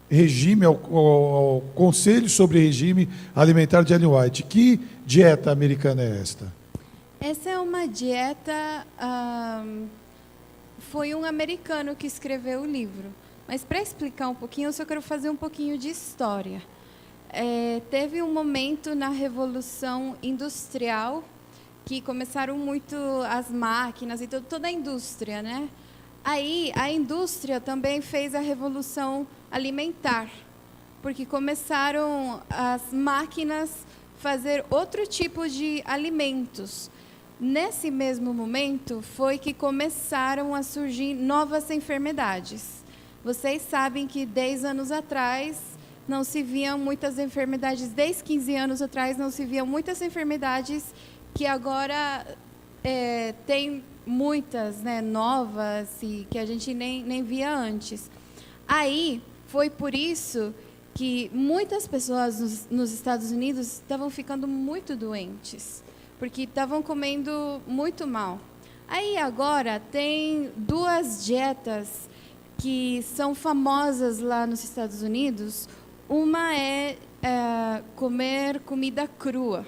regime, ao Conselho sobre Regime Alimentar de Ellen White. Que dieta americana é esta? Essa é uma dieta... foi um americano que escreveu o livro. Mas, para explicar um pouquinho, eu só quero fazer um pouquinho de história. Teve um momento na Revolução Industrial que começaram muito as máquinas e toda a indústria, né? Aí, a indústria também fez a Revolução Alimentar, porque começaram as máquinas fazer outro tipo de alimentos. Nesse mesmo momento, foi que começaram a surgir novas enfermidades. Vocês sabem que 10 anos atrás não se viam muitas enfermidades, 10, 15 anos atrás não se viam muitas enfermidades que agora tem muitas, né, novas e que a gente nem via antes. Aí foi por isso que muitas pessoas nos Estados Unidos estavam ficando muito doentes, porque estavam comendo muito mal. Aí agora tem 2 dietas que são famosas lá nos Estados Unidos. Uma é comer comida crua.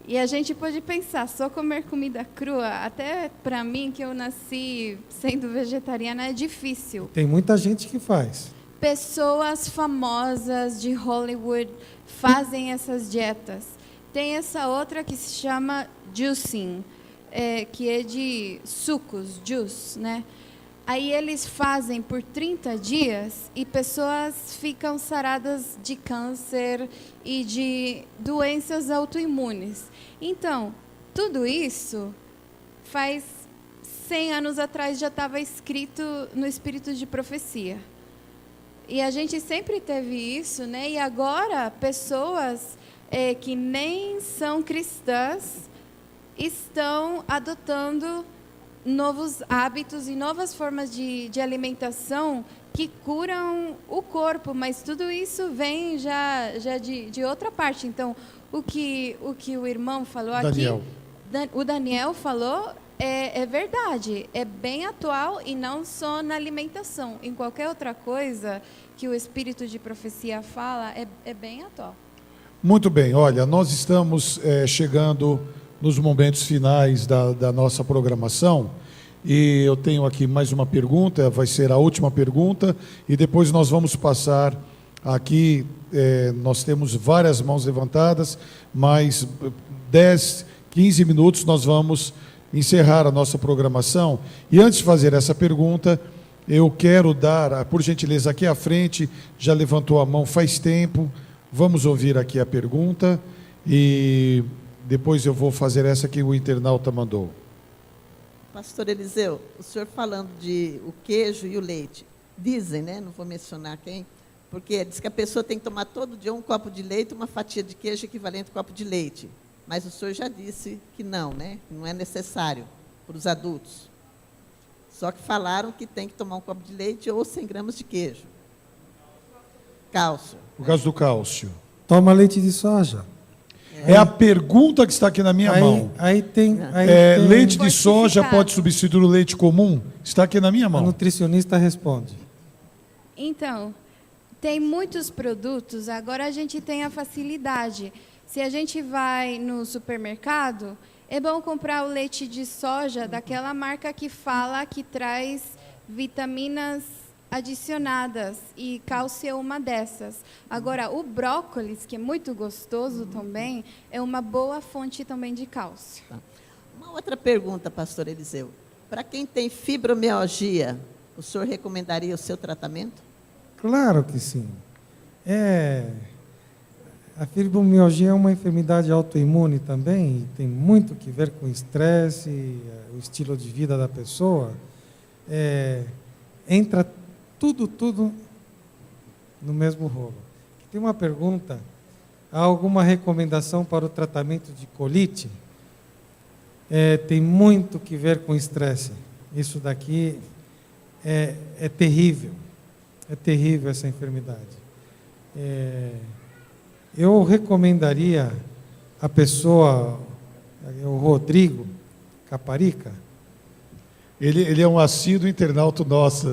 E a gente pode pensar, só comer comida crua, até para mim, que eu nasci sendo vegetariana, é difícil. Tem muita gente que faz. Pessoas famosas de Hollywood fazem essas dietas. Tem essa outra que se chama juicing, que é de sucos, juice, né? Aí eles fazem por 30 dias e pessoas ficam saradas de câncer e de doenças autoimunes. Então, tudo isso faz 100 anos atrás já estava escrito no espírito de profecia. E a gente sempre teve isso, né? E agora pessoas que nem são cristãs estão adotando novos hábitos e novas formas de alimentação que curam o corpo, mas tudo isso vem já de outra parte. Então, o que o irmão falou Daniel. aqui, o Daniel falou, é verdade, é bem atual e não só na alimentação. Em qualquer outra coisa que o espírito de profecia fala, é bem atual. Muito bem, olha, nós estamos chegando nos momentos finais da nossa programação e eu tenho aqui mais uma pergunta, vai ser a última pergunta e depois nós vamos passar aqui, nós temos várias mãos levantadas, mais 10, 15 minutos nós vamos encerrar a nossa programação. E antes de fazer essa pergunta, eu quero dar, por gentileza, aqui à frente, já levantou a mão faz tempo, vamos ouvir aqui a pergunta e depois eu vou fazer essa que o internauta mandou. Pastor Eliseu, o senhor falando de o queijo e o leite, dizem, né, não vou mencionar quem, porque diz que a pessoa tem que tomar todo dia um copo de leite, uma fatia de queijo equivalente a um copo de leite. Mas o senhor já disse que não, né, que não é necessário para os adultos. Só que falaram que tem que tomar um copo de leite ou 100 gramas de queijo. Cálcio. Por causa do cálcio. Toma leite de soja. É a pergunta que está aqui na minha mão. Aí tem leite de soja pode substituir o leite comum? Está aqui na minha mão. A nutricionista responde. Então, tem muitos produtos, agora a gente tem a facilidade. Se a gente vai no supermercado, é bom comprar o leite de soja daquela marca que fala que traz vitaminas adicionadas, e cálcio é uma dessas. Agora, o brócolis, que é muito gostoso também, é uma boa fonte também de cálcio. Uma outra pergunta, pastor Eliseu. Para quem tem fibromialgia, o senhor recomendaria o seu tratamento? Claro que sim. A fibromialgia é uma enfermidade autoimune também, e tem muito que ver com o estresse, o estilo de vida da pessoa. Entra tudo no mesmo rolo. Tem uma pergunta: há alguma recomendação para o tratamento de colite? Tem muito que ver com estresse. Isso daqui é terrível. É terrível essa enfermidade. Eu recomendaria a pessoa, o Rodrigo Caparica. Ele é um assíduo internauta nosso.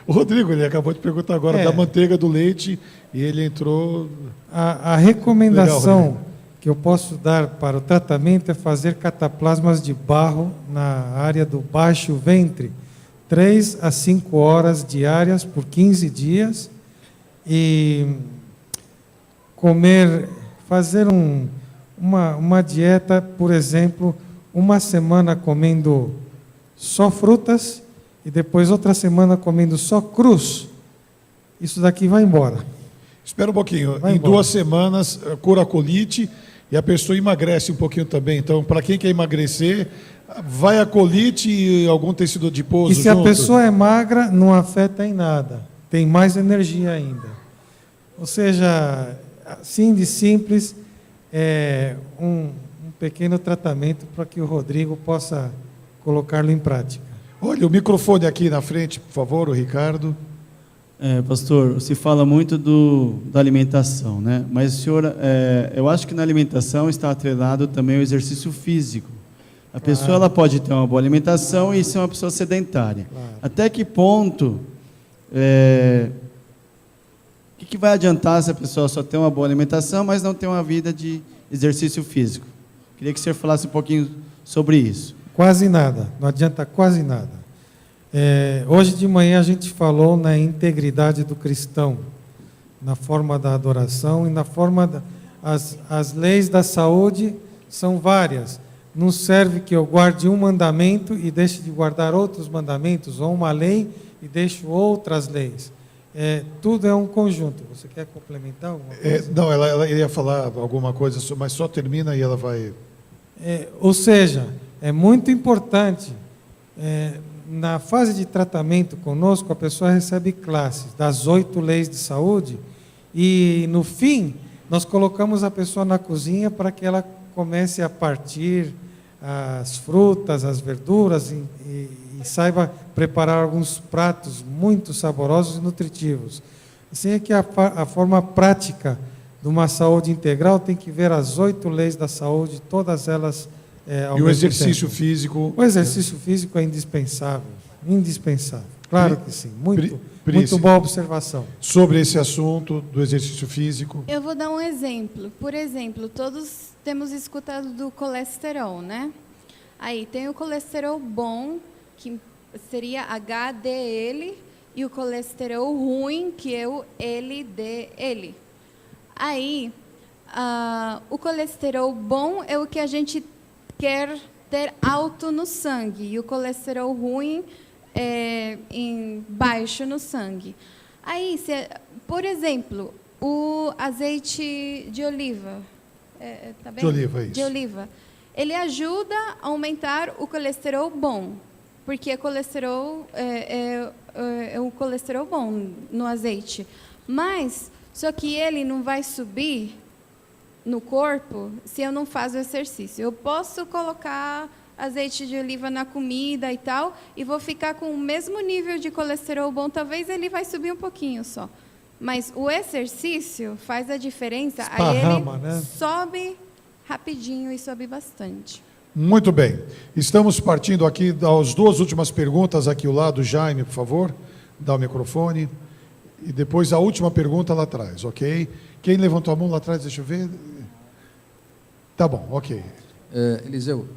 O Rodrigo, ele acabou de perguntar agora da manteiga do leite e ele entrou... A recomendação que eu posso dar para o tratamento é fazer cataplasmas de barro na área do baixo ventre, 3 a 5 horas diárias por 15 dias, e fazer uma dieta, por exemplo, uma semana comendo só frutas e depois outra semana comendo só crus. Isso daqui vai embora. Espera um pouquinho. Em 2 semanas cura a colite e a pessoa emagrece um pouquinho também. Então, para quem quer emagrecer, vai a colite e algum tecido adiposo junto. E se a pessoa é magra, não afeta em nada. Tem mais energia ainda. Ou seja, assim de simples, um pequeno tratamento para que o Rodrigo possa colocá-lo em prática. Olha, o microfone aqui na frente, por favor, o Ricardo. Pastor, se fala muito da alimentação, né? Mas, senhor, eu acho que na alimentação está atrelado também o exercício físico. A pessoa ela pode ter uma boa alimentação e ser uma pessoa sedentária. Claro. Até que ponto... O que vai adiantar se a pessoa só tem uma boa alimentação, mas não tem uma vida de exercício físico? Queria que o senhor falasse um pouquinho sobre isso. Quase nada, não adianta quase nada. Hoje de manhã a gente falou na integridade do cristão, na forma da adoração e na forma as leis da saúde são várias. Não serve que eu guarde um mandamento e deixe de guardar outros mandamentos, ou uma lei e deixe outras leis. Tudo é um conjunto. Você quer complementar alguma coisa? Não, ela ia falar alguma coisa, mas só termina e ela vai... Ou seja, é muito importante, na fase de tratamento conosco, a pessoa recebe classes das 8 leis de saúde e, no fim, nós colocamos a pessoa na cozinha para que ela comece a partir as frutas, as verduras e saiba preparar alguns pratos muito saborosos e nutritivos. Assim é que a forma prática de uma saúde integral tem que ver as 8 leis da saúde, todas elas ao E o mesmo exercício tempo. físico? O exercício físico é indispensável, indispensável. Claro que sim, muito boa observação. Sobre esse assunto do exercício físico. Eu vou dar um exemplo. Por exemplo, todos temos escutado do colesterol, né? Aí tem o colesterol bom, que seria HDL, e o colesterol ruim, que é o LDL. Aí, o colesterol bom é o que a gente quer ter alto no sangue, e o colesterol ruim é baixo no sangue. Aí, por exemplo, o azeite de oliva, tá bem? De oliva, isso. De oliva. Ele ajuda a aumentar o colesterol bom, porque colesterol é o colesterol bom no azeite. Mas, só que ele não vai subir no corpo se eu não faço exercício. Eu posso colocar azeite de oliva na comida e tal, e vou ficar com o mesmo nível de colesterol bom, talvez ele vai subir um pouquinho só. Mas o exercício faz a diferença, Esparrama, aí ele né? sobe rapidinho e sobe bastante. Muito bem. Estamos partindo aqui das duas últimas perguntas aqui ao lado. Jaime, por favor, dá o microfone. E depois a última pergunta lá atrás, ok? Quem levantou a mão lá atrás, deixa eu ver. Tá bom, ok. Eliseu,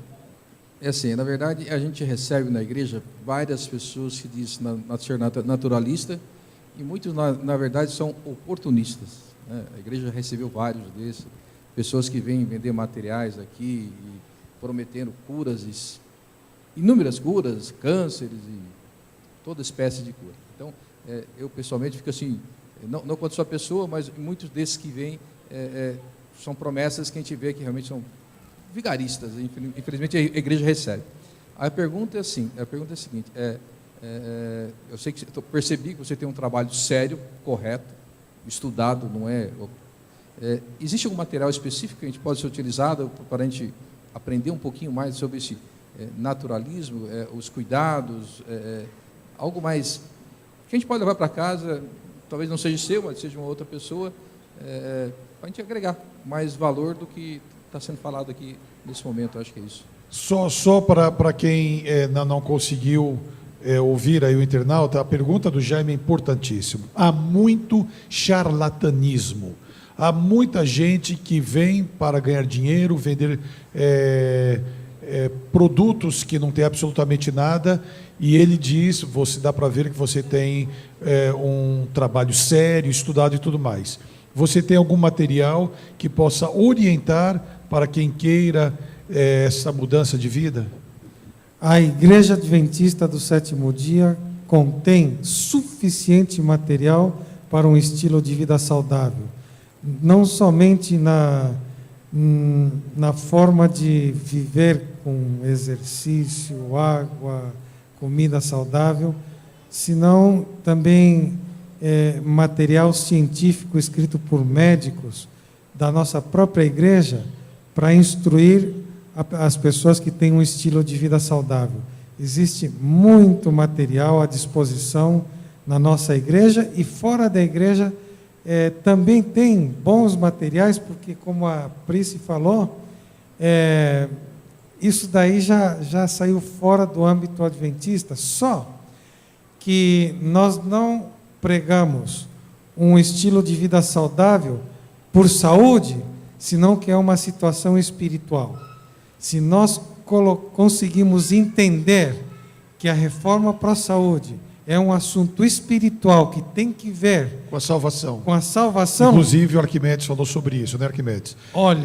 é assim, na verdade, a gente recebe na igreja várias pessoas que dizem ser naturalista, e muitos, na verdade, são oportunistas, né? A igreja recebeu vários desses, pessoas que vêm vender materiais aqui, e prometendo curas, inúmeras curas, cânceres e toda espécie de cura. Então, eu pessoalmente fico assim, não quanto sua pessoa, mas muitos desses que vêm são promessas que a gente vê que realmente são vigaristas, infelizmente a igreja recebe. A pergunta é assim, a seguinte, eu sei que percebi que você tem um trabalho sério, correto, estudado, não é? Existe algum material específico que a gente pode ser utilizado para a gente aprender um pouquinho mais sobre esse naturalismo, os cuidados, algo mais que a gente pode levar para casa, talvez não seja seu, mas seja uma outra pessoa, para a gente agregar mais valor do que está sendo falado aqui nesse momento, acho que é isso. Só para quem não conseguiu ouvir aí o internauta, a pergunta do Jaime é importantíssima. Há muito charlatanismo. Há muita gente que vem para ganhar dinheiro, vender produtos que não tem absolutamente nada, e ele diz, dá para ver que você tem um trabalho sério, estudado e tudo mais. Você tem algum material que possa orientar para quem queira essa mudança de vida? A Igreja Adventista do Sétimo Dia contém suficiente material para um estilo de vida saudável. Não somente na forma de viver com exercício, água, comida saudável, senão também material científico escrito por médicos da nossa própria igreja para instruir as pessoas que têm um estilo de vida saudável. Existe muito material à disposição na nossa igreja e fora da igreja também tem bons materiais, porque como a Prisci falou, isso daí já saiu fora do âmbito adventista, só que nós não pregamos um estilo de vida saudável por saúde, senão que é uma situação espiritual. Se nós conseguimos entender que a reforma para a saúde é um assunto espiritual que tem que ver com a salvação. Com a salvação. Inclusive o Arquimedes falou sobre isso, né, Arquimedes? Olha,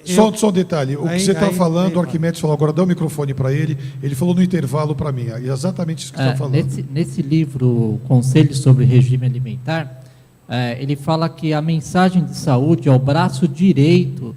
só um detalhe, o que você está falando, o Arquimedes falou, agora dá o microfone para ele falou no intervalo para mim, é exatamente isso que você está falando. Nesse livro, Conselhos sobre Regime Alimentar, ele fala que a mensagem de saúde é o braço direito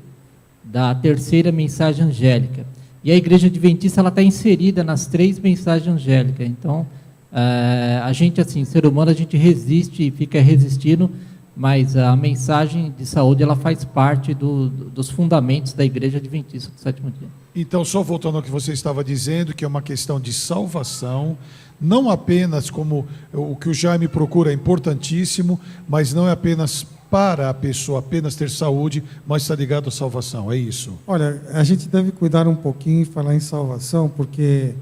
da terceira mensagem angélica. E a Igreja Adventista está inserida nas 3 mensagens angélicas. Então, a gente, assim, ser humano, a gente resiste e fica resistindo, mas a mensagem de saúde ela faz parte dos fundamentos da Igreja Adventista do Sétimo Dia. Então, só voltando ao que você estava dizendo, que é uma questão de salvação, não apenas como o que o Jaime procura é importantíssimo, mas não é apenas para a pessoa apenas ter saúde, mas está ligado à salvação, é isso? Olha, a gente deve cuidar um pouquinho e falar em salvação, porque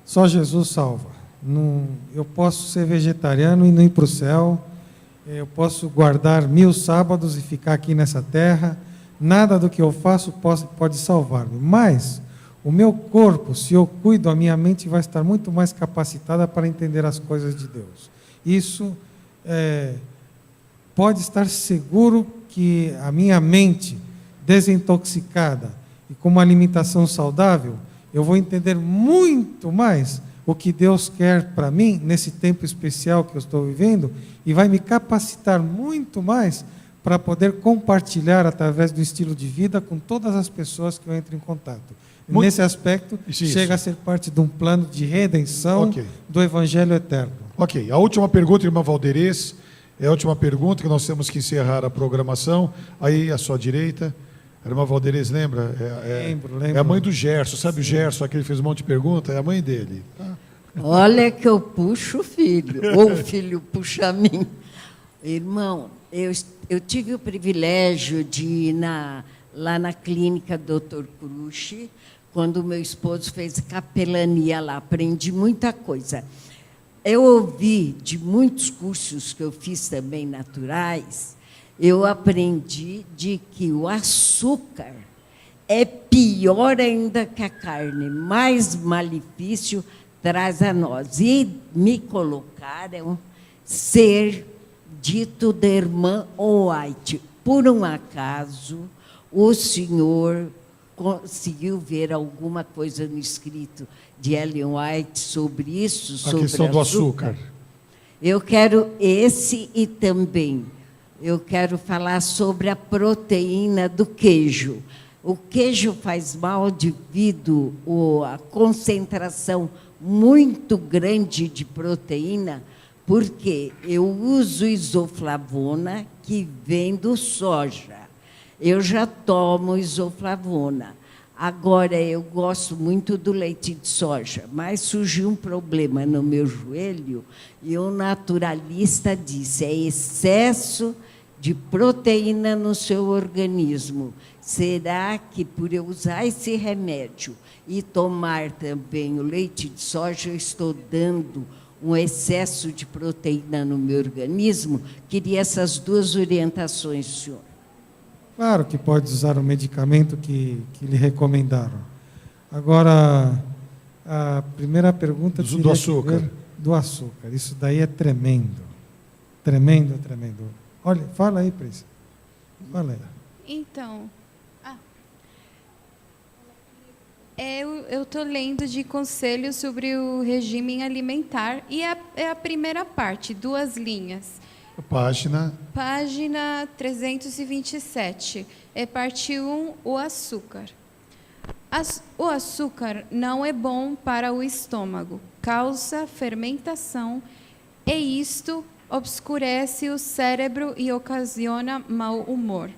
só Jesus salva. Eu posso ser vegetariano e não ir para o céu, eu posso guardar 1000 sábados e ficar aqui nessa terra, nada do que eu faço pode salvar-me, mas o meu corpo, se eu cuido, a minha mente vai estar muito mais capacitada para entender as coisas de Deus. Isso pode estar seguro que a minha mente desintoxicada e com uma alimentação saudável, eu vou entender muito mais o que Deus quer para mim nesse tempo especial que eu estou vivendo e vai me capacitar muito mais para poder compartilhar através do estilo de vida com todas as pessoas que eu entro em contato. Nesse aspecto, chega a ser parte de um plano de redenção do Evangelho eterno. Ok. A última pergunta, irmã Valderez, é a última pergunta, que nós temos que encerrar a programação. Aí, à sua direita, a irmã Valderez, lembra? Lembro. É a mãe do Gerson, sabe o Gerson, aquele que fez um monte de pergunta? É a mãe dele. Olha que eu puxo o filho, ou o filho puxa a mim. Irmão, eu tive o privilégio de ir lá na clínica Dr. Cruxi, quando meu esposo fez capelania lá, aprendi muita coisa. Eu ouvi de muitos cursos que eu fiz também naturais, eu aprendi de que o açúcar é pior ainda que a carne, mais malefício traz a nós. E me colocaram ser dito da irmã White. Por um acaso, o senhor conseguiu ver alguma coisa no escrito de Ellen White sobre isso? A questão do açúcar. Eu quero esse e também eu quero falar sobre a proteína do queijo. O queijo faz mal devido à concentração muito grande de proteína, porque eu uso isoflavona, que vem do soja. Eu já tomo isoflavona. Agora, eu gosto muito do leite de soja, mas surgiu um problema no meu joelho e o naturalista disse, é excesso de proteína no seu organismo. Será que, por eu usar esse remédio e tomar também o leite de soja, eu estou dando um excesso de proteína no meu organismo? Queria essas duas orientações, senhor. Claro que pode usar o medicamento que lhe recomendaram. Agora, a primeira pergunta... Do açúcar. Do açúcar. Isso daí é tremendo. Tremendo. Olha, fala aí, Priscila. Fala aí. Então, eu estou lendo de conselhos sobre o regime alimentar e é a primeira parte, 2 linhas. Página 327. É parte 1, o açúcar. O açúcar não é bom para o estômago, causa fermentação e isto obscurece o cérebro e ocasiona mau humor.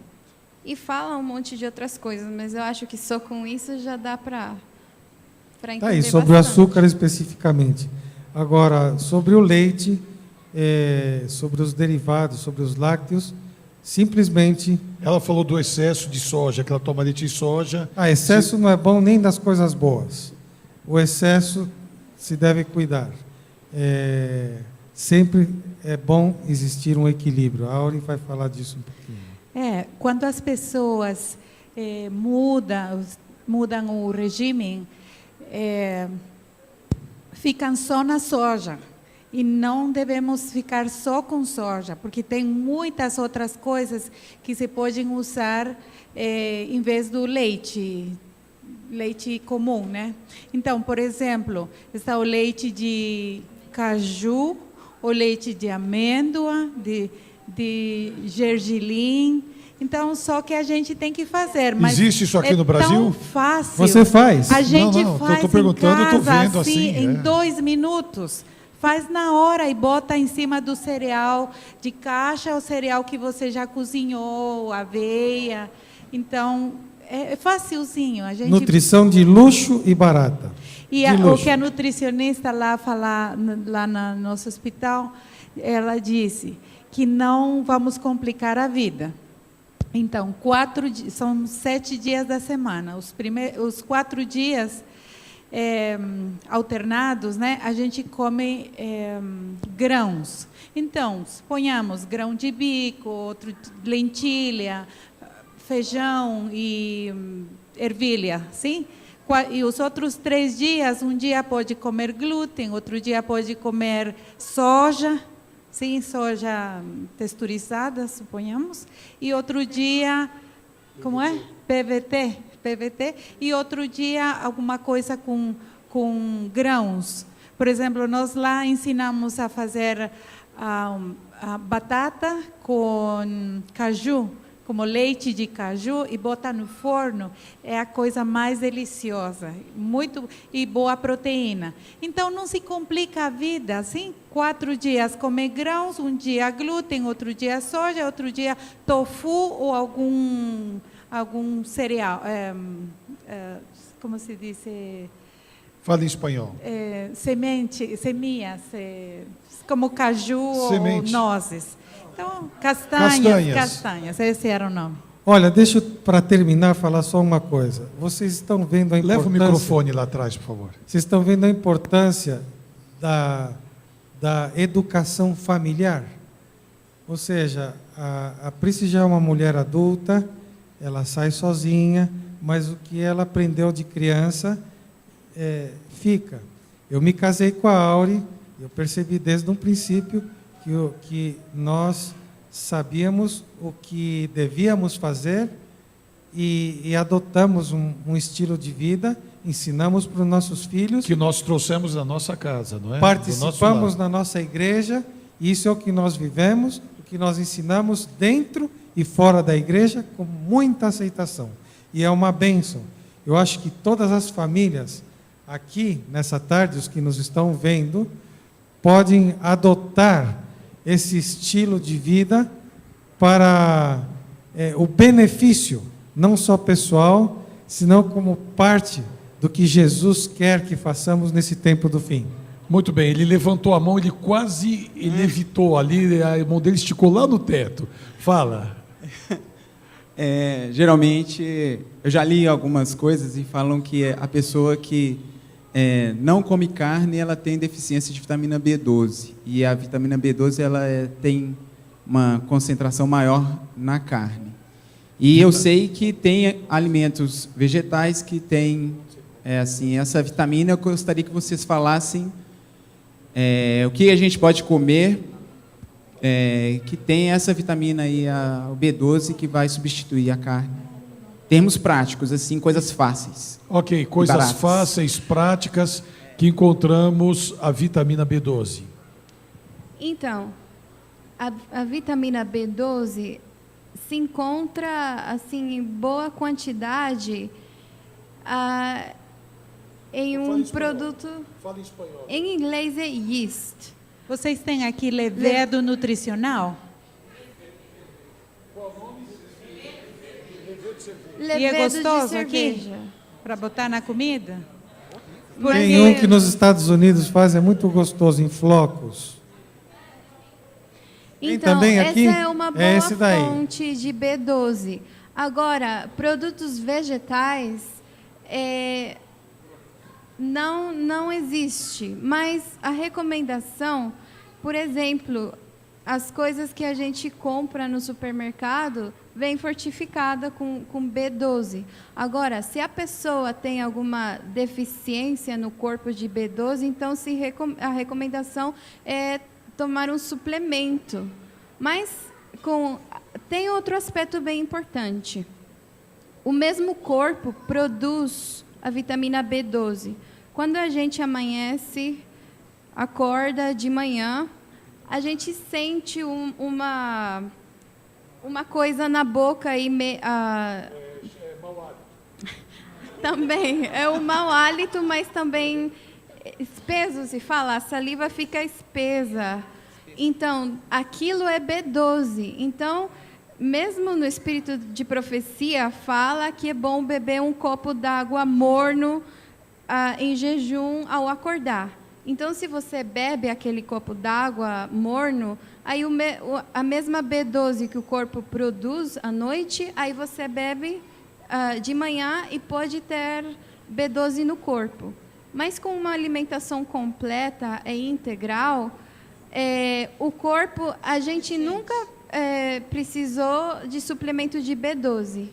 E fala um monte de outras coisas, mas eu acho que só com isso já dá para entender aí, sobre bastante. o açúcar especificamente. Agora, sobre o leite, sobre os derivados, sobre os lácteos, simplesmente... Ela falou do excesso de soja, que ela toma leite de soja. Excesso não é bom nem das coisas boas. O excesso se deve cuidar. Sempre é bom existir um equilíbrio. A Aurin vai falar disso um pouquinho. Quando as pessoas mudam o regime, ficam só na soja. E não devemos ficar só com soja, porque tem muitas outras coisas que se podem usar em vez do leite comum, né? Então, por exemplo, está o leite de caju, o leite de amêndoa, de gergelim. Então, só que a gente tem que fazer. Mas existe isso aqui no Brasil? Tão fácil. Você faz? A gente faz estou perguntando, em casa, eu estou vendo assim. em 2 minutos. Faz na hora e bota em cima do cereal de caixa, o cereal que você já cozinhou, aveia. Então, é facilzinho. A gente... Nutrição de luxo e barata. E o que a nutricionista lá no nosso hospital, ela disse que não vamos complicar a vida. Então, são 7 dias da semana. Os 4 dias alternados, né, a gente come grãos. Então, suponhamos grão de bico, outro lentilha, feijão e ervilha, sim? E os outros 3 dias, um dia pode comer glúten, outro dia pode comer soja, sim, soja texturizada, suponhamos, e outro dia, como é? PVT, e outro dia alguma coisa com grãos. Por exemplo, nós lá ensinamos a fazer a batata com caju, como leite de caju, e botar no forno, é a coisa mais deliciosa, muito e boa proteína. Então não se complica a vida, assim, 4 dias comer grãos, um dia glúten, outro dia soja, outro dia tofu ou algum cereal, como se diz? Fala em espanhol. Semillas, como caju Semente. ou nozes. Então, castanhas, esse era o nome. Olha, deixa eu, para terminar, falar só uma coisa. Vocês estão vendo a importância... Leva o microfone lá atrás, por favor. Vocês estão vendo a importância da educação familiar? Ou seja, a Prisci já é uma mulher adulta, ela sai sozinha, mas o que ela aprendeu de criança fica. Eu me casei com a Auri, eu percebi desde um princípio que nós sabíamos o que devíamos fazer e adotamos um estilo de vida, ensinamos para os nossos filhos. Que nós trouxemos da nossa casa, não é? Participamos na nossa igreja, isso é o que nós vivemos, o que nós ensinamos dentro e fora da igreja, com muita aceitação. E é uma bênção. Eu acho que todas as famílias aqui, nessa tarde, os que nos estão vendo, podem adotar esse estilo de vida para o benefício, não só pessoal, senão como parte do que Jesus quer que façamos nesse tempo do fim. Muito bem, ele levantou a mão, ele evitou ali, a mão dele esticou lá no teto. Fala. Geralmente, eu já li algumas coisas e falam que a pessoa que não come carne, ela tem deficiência de vitamina B12. E a vitamina B12 ela tem uma concentração maior na carne. E eu sei que tem alimentos vegetais que têm essa vitamina. Eu gostaria que vocês falassem o que a gente pode comer que tem essa vitamina aí, o B12, que vai substituir a carne. Termos práticos, assim, coisas fáceis. Ok, coisas baratas. fáceis, práticas, que encontramos a vitamina B12. Então, a vitamina B12 se encontra assim em boa quantidade em um produto. Fala em espanhol. Em inglês é yeast. Vocês têm aqui levedo nutricional? Levedo E é gostoso de aqui? cerveja. Para botar na comida? Tem um que nos Estados Unidos faz, é muito gostoso, em flocos. Então, também aqui? essa é uma boa É esse daí. fonte de B12. Agora, produtos vegetais não existe, mas a recomendação, por exemplo, as coisas que a gente compra no supermercado vem fortificada com B12. Agora, se a pessoa tem alguma deficiência no corpo de B12, então a recomendação é tomar um suplemento. Mas tem outro aspecto bem importante. O mesmo corpo produz a vitamina B12. Quando a gente amanhece, acorda de manhã, a gente sente uma coisa na boca e mau hálito. Também é o mau hálito, mas também espeso, se fala, a saliva fica espesa. Então, aquilo é B12. Então, mesmo no espírito de profecia, fala que é bom beber um copo d'água morno em jejum ao acordar. Então, se você bebe aquele copo d'água morno, aí a mesma B12 que o corpo produz à noite, aí você bebe de manhã e pode ter B12 no corpo. Mas com uma alimentação completa e integral, o corpo, a gente nunca precisou de suplemento de B12.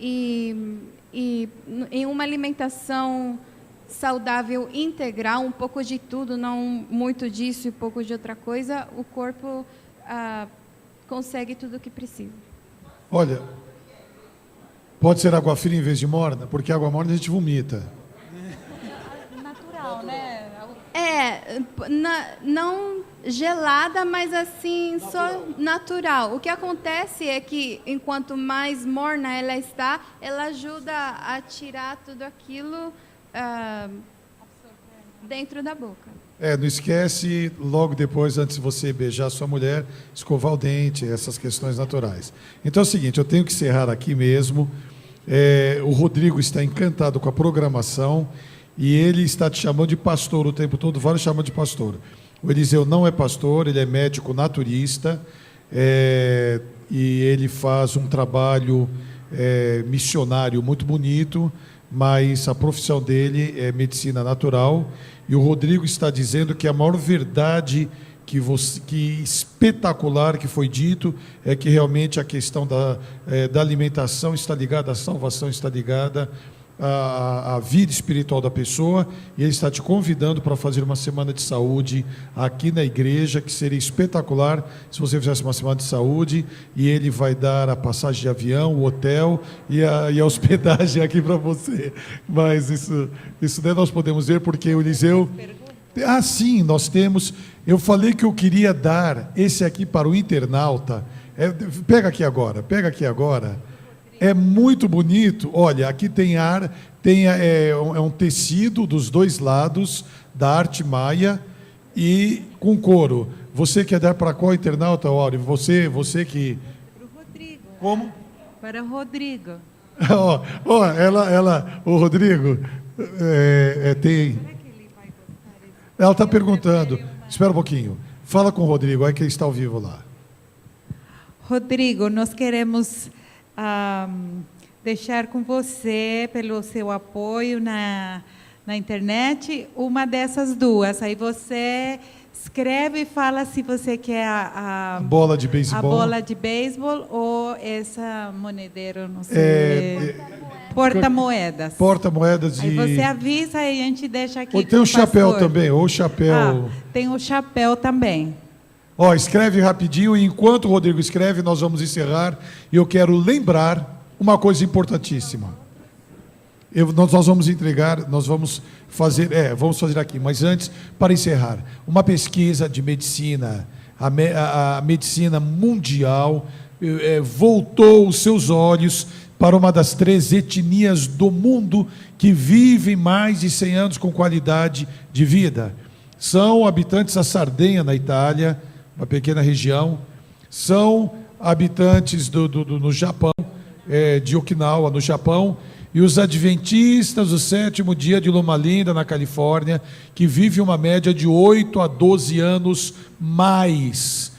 E em uma alimentação saudável integral, um pouco de tudo, não muito disso e pouco de outra coisa, o corpo consegue tudo o que precisa. Olha, pode ser água fria em vez de morna, porque água morna a gente vomita. Natural, né? gelada, mas assim, só natural. O que acontece é que, enquanto mais morna ela está, ela ajuda a tirar tudo aquilo dentro da boca. Não esquece, logo depois, antes de você beijar sua mulher, escovar o dente, essas questões naturais. Então é o seguinte, eu tenho que encerrar aqui mesmo. O Rodrigo está encantado com a programação e ele está te chamando de pastor o tempo todo, vários chamam de pastor. O Eliseu não é pastor, ele é médico naturista, e ele faz um trabalho missionário muito bonito, mas a profissão dele é medicina natural. E o Rodrigo está dizendo que a maior verdade que espetacular que foi dito é que realmente a questão da alimentação está ligada, a salvação está ligada à vida espiritual da pessoa, e ele está te convidando para fazer uma semana de saúde aqui na igreja, que seria espetacular se você fizesse uma semana de saúde, e ele vai dar a passagem de avião, o hotel e a hospedagem aqui para você. Mas isso daí nós podemos ver, porque o Eliseu... sim, nós temos... Eu falei que eu queria dar esse aqui para o internauta. Pega aqui agora. É muito bonito. Olha, aqui tem um tecido dos dois lados da arte maia e com couro. Você quer dar para qual internauta, Auri? Você que... Para o Rodrigo. Como? Para o Rodrigo. O Rodrigo tem... Ela está perguntando. Espera um pouquinho. Fala com o Rodrigo, é que ele está ao vivo lá. Rodrigo, nós queremos deixar com você, pelo seu apoio na internet, uma dessas duas. Aí você escreve e fala se você quer a bola de beisebol. A bola de beisebol ou essa monedeira, não sei. Porta-moedas. Porta-moedas de... Aí você avisa e a gente deixa aqui. Tem o chapéu também, ou o chapéu... tem o chapéu também. Escreve rapidinho, e enquanto o Rodrigo escreve, nós vamos encerrar. E eu quero lembrar uma coisa importantíssima. Nós vamos entregar, nós vamos fazer aqui, mas antes, para encerrar, uma pesquisa de medicina, a medicina mundial voltou os seus olhos para uma das 3 etnias do mundo que vivem mais de 100 anos com qualidade de vida. São habitantes da Sardenha, na Itália, uma pequena região. São habitantes no Japão, de Okinawa, no Japão, e os adventistas do 7º dia de Loma Linda, na Califórnia, que vivem uma média de 8 a 12 anos mais.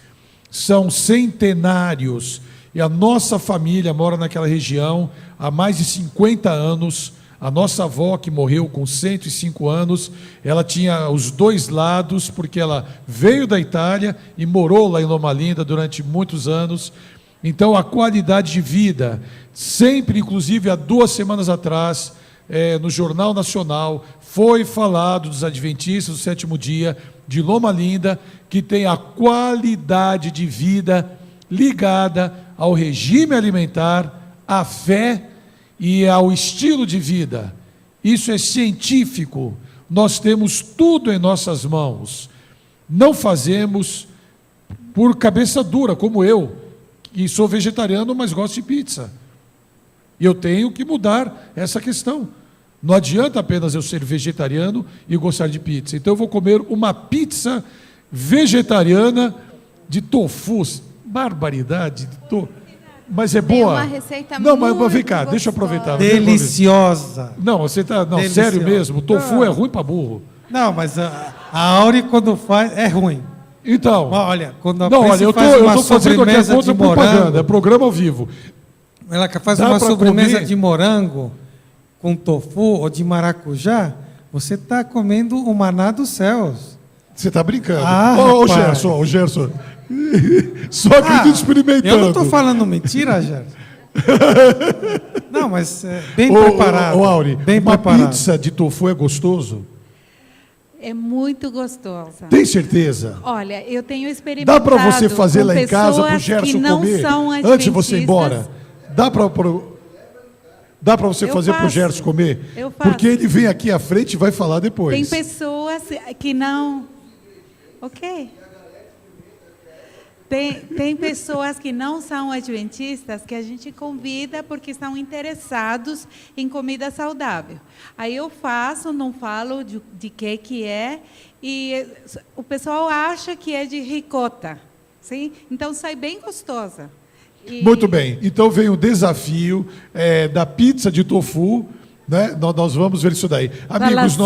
São centenários. E a nossa família mora naquela região há mais de 50 anos. A nossa avó, que morreu com 105 anos, ela tinha os 2 lados, porque ela veio da Itália e morou lá em Loma Linda durante muitos anos. Então, a qualidade de vida, sempre, inclusive há 2 semanas atrás, no Jornal Nacional, foi falado dos adventistas do 7º dia de Loma Linda, que tem a qualidade de vida ligada ao regime alimentar, à fé e ao estilo de vida. Isso é científico. Nós temos tudo em nossas mãos. Não fazemos por cabeça dura, como eu, que sou vegetariano, mas gosto de pizza. E eu tenho que mudar essa questão. Não adianta apenas eu ser vegetariano e gostar de pizza. Então eu vou comer uma pizza vegetariana de tofu. Barbaridade de tofu. Mas é boa. Tem uma receita não, muito mas vem cá, deixa eu aproveitar. Deliciosa. Não, você está... Não, Deliciosa. Sério mesmo, tofu é ruim para burro. Não, mas a Auri, quando faz, é ruim. Então... Mas olha, quando a não, olha, eu estou fazendo aqui a de propaganda, morango, é programa ao vivo. Ela faz Dá uma pra sobremesa comer? de morango com tofu ou de maracujá, você está comendo o maná dos céus. Você está brincando. Ah, o Gerson. Só acredito experimentando. Eu não estou falando mentira, Gerson. Não, mas bem preparado. Auri, bem uma preparado. pizza de tofu é gostoso? É muito gostosa. Tem certeza? Olha, eu tenho experimentado. Dá para você fazer lá em casa para o pessoas que Gerson não comer são antes de você ir embora? adventistas. Dá para você Eu fazer para o faço. Gerson comer? Eu faço. Porque ele vem aqui à frente e vai falar depois. Tem pessoas que não... Ok. Tem pessoas que não são adventistas que a gente convida porque estão interessados em comida saudável. Aí eu faço, não falo de que é, e o pessoal acha que é de ricota, sim? Então sai bem gostosa. Muito bem. Então vem o desafio da pizza de tofu, né? Nós vamos ver isso daí. Amigos, da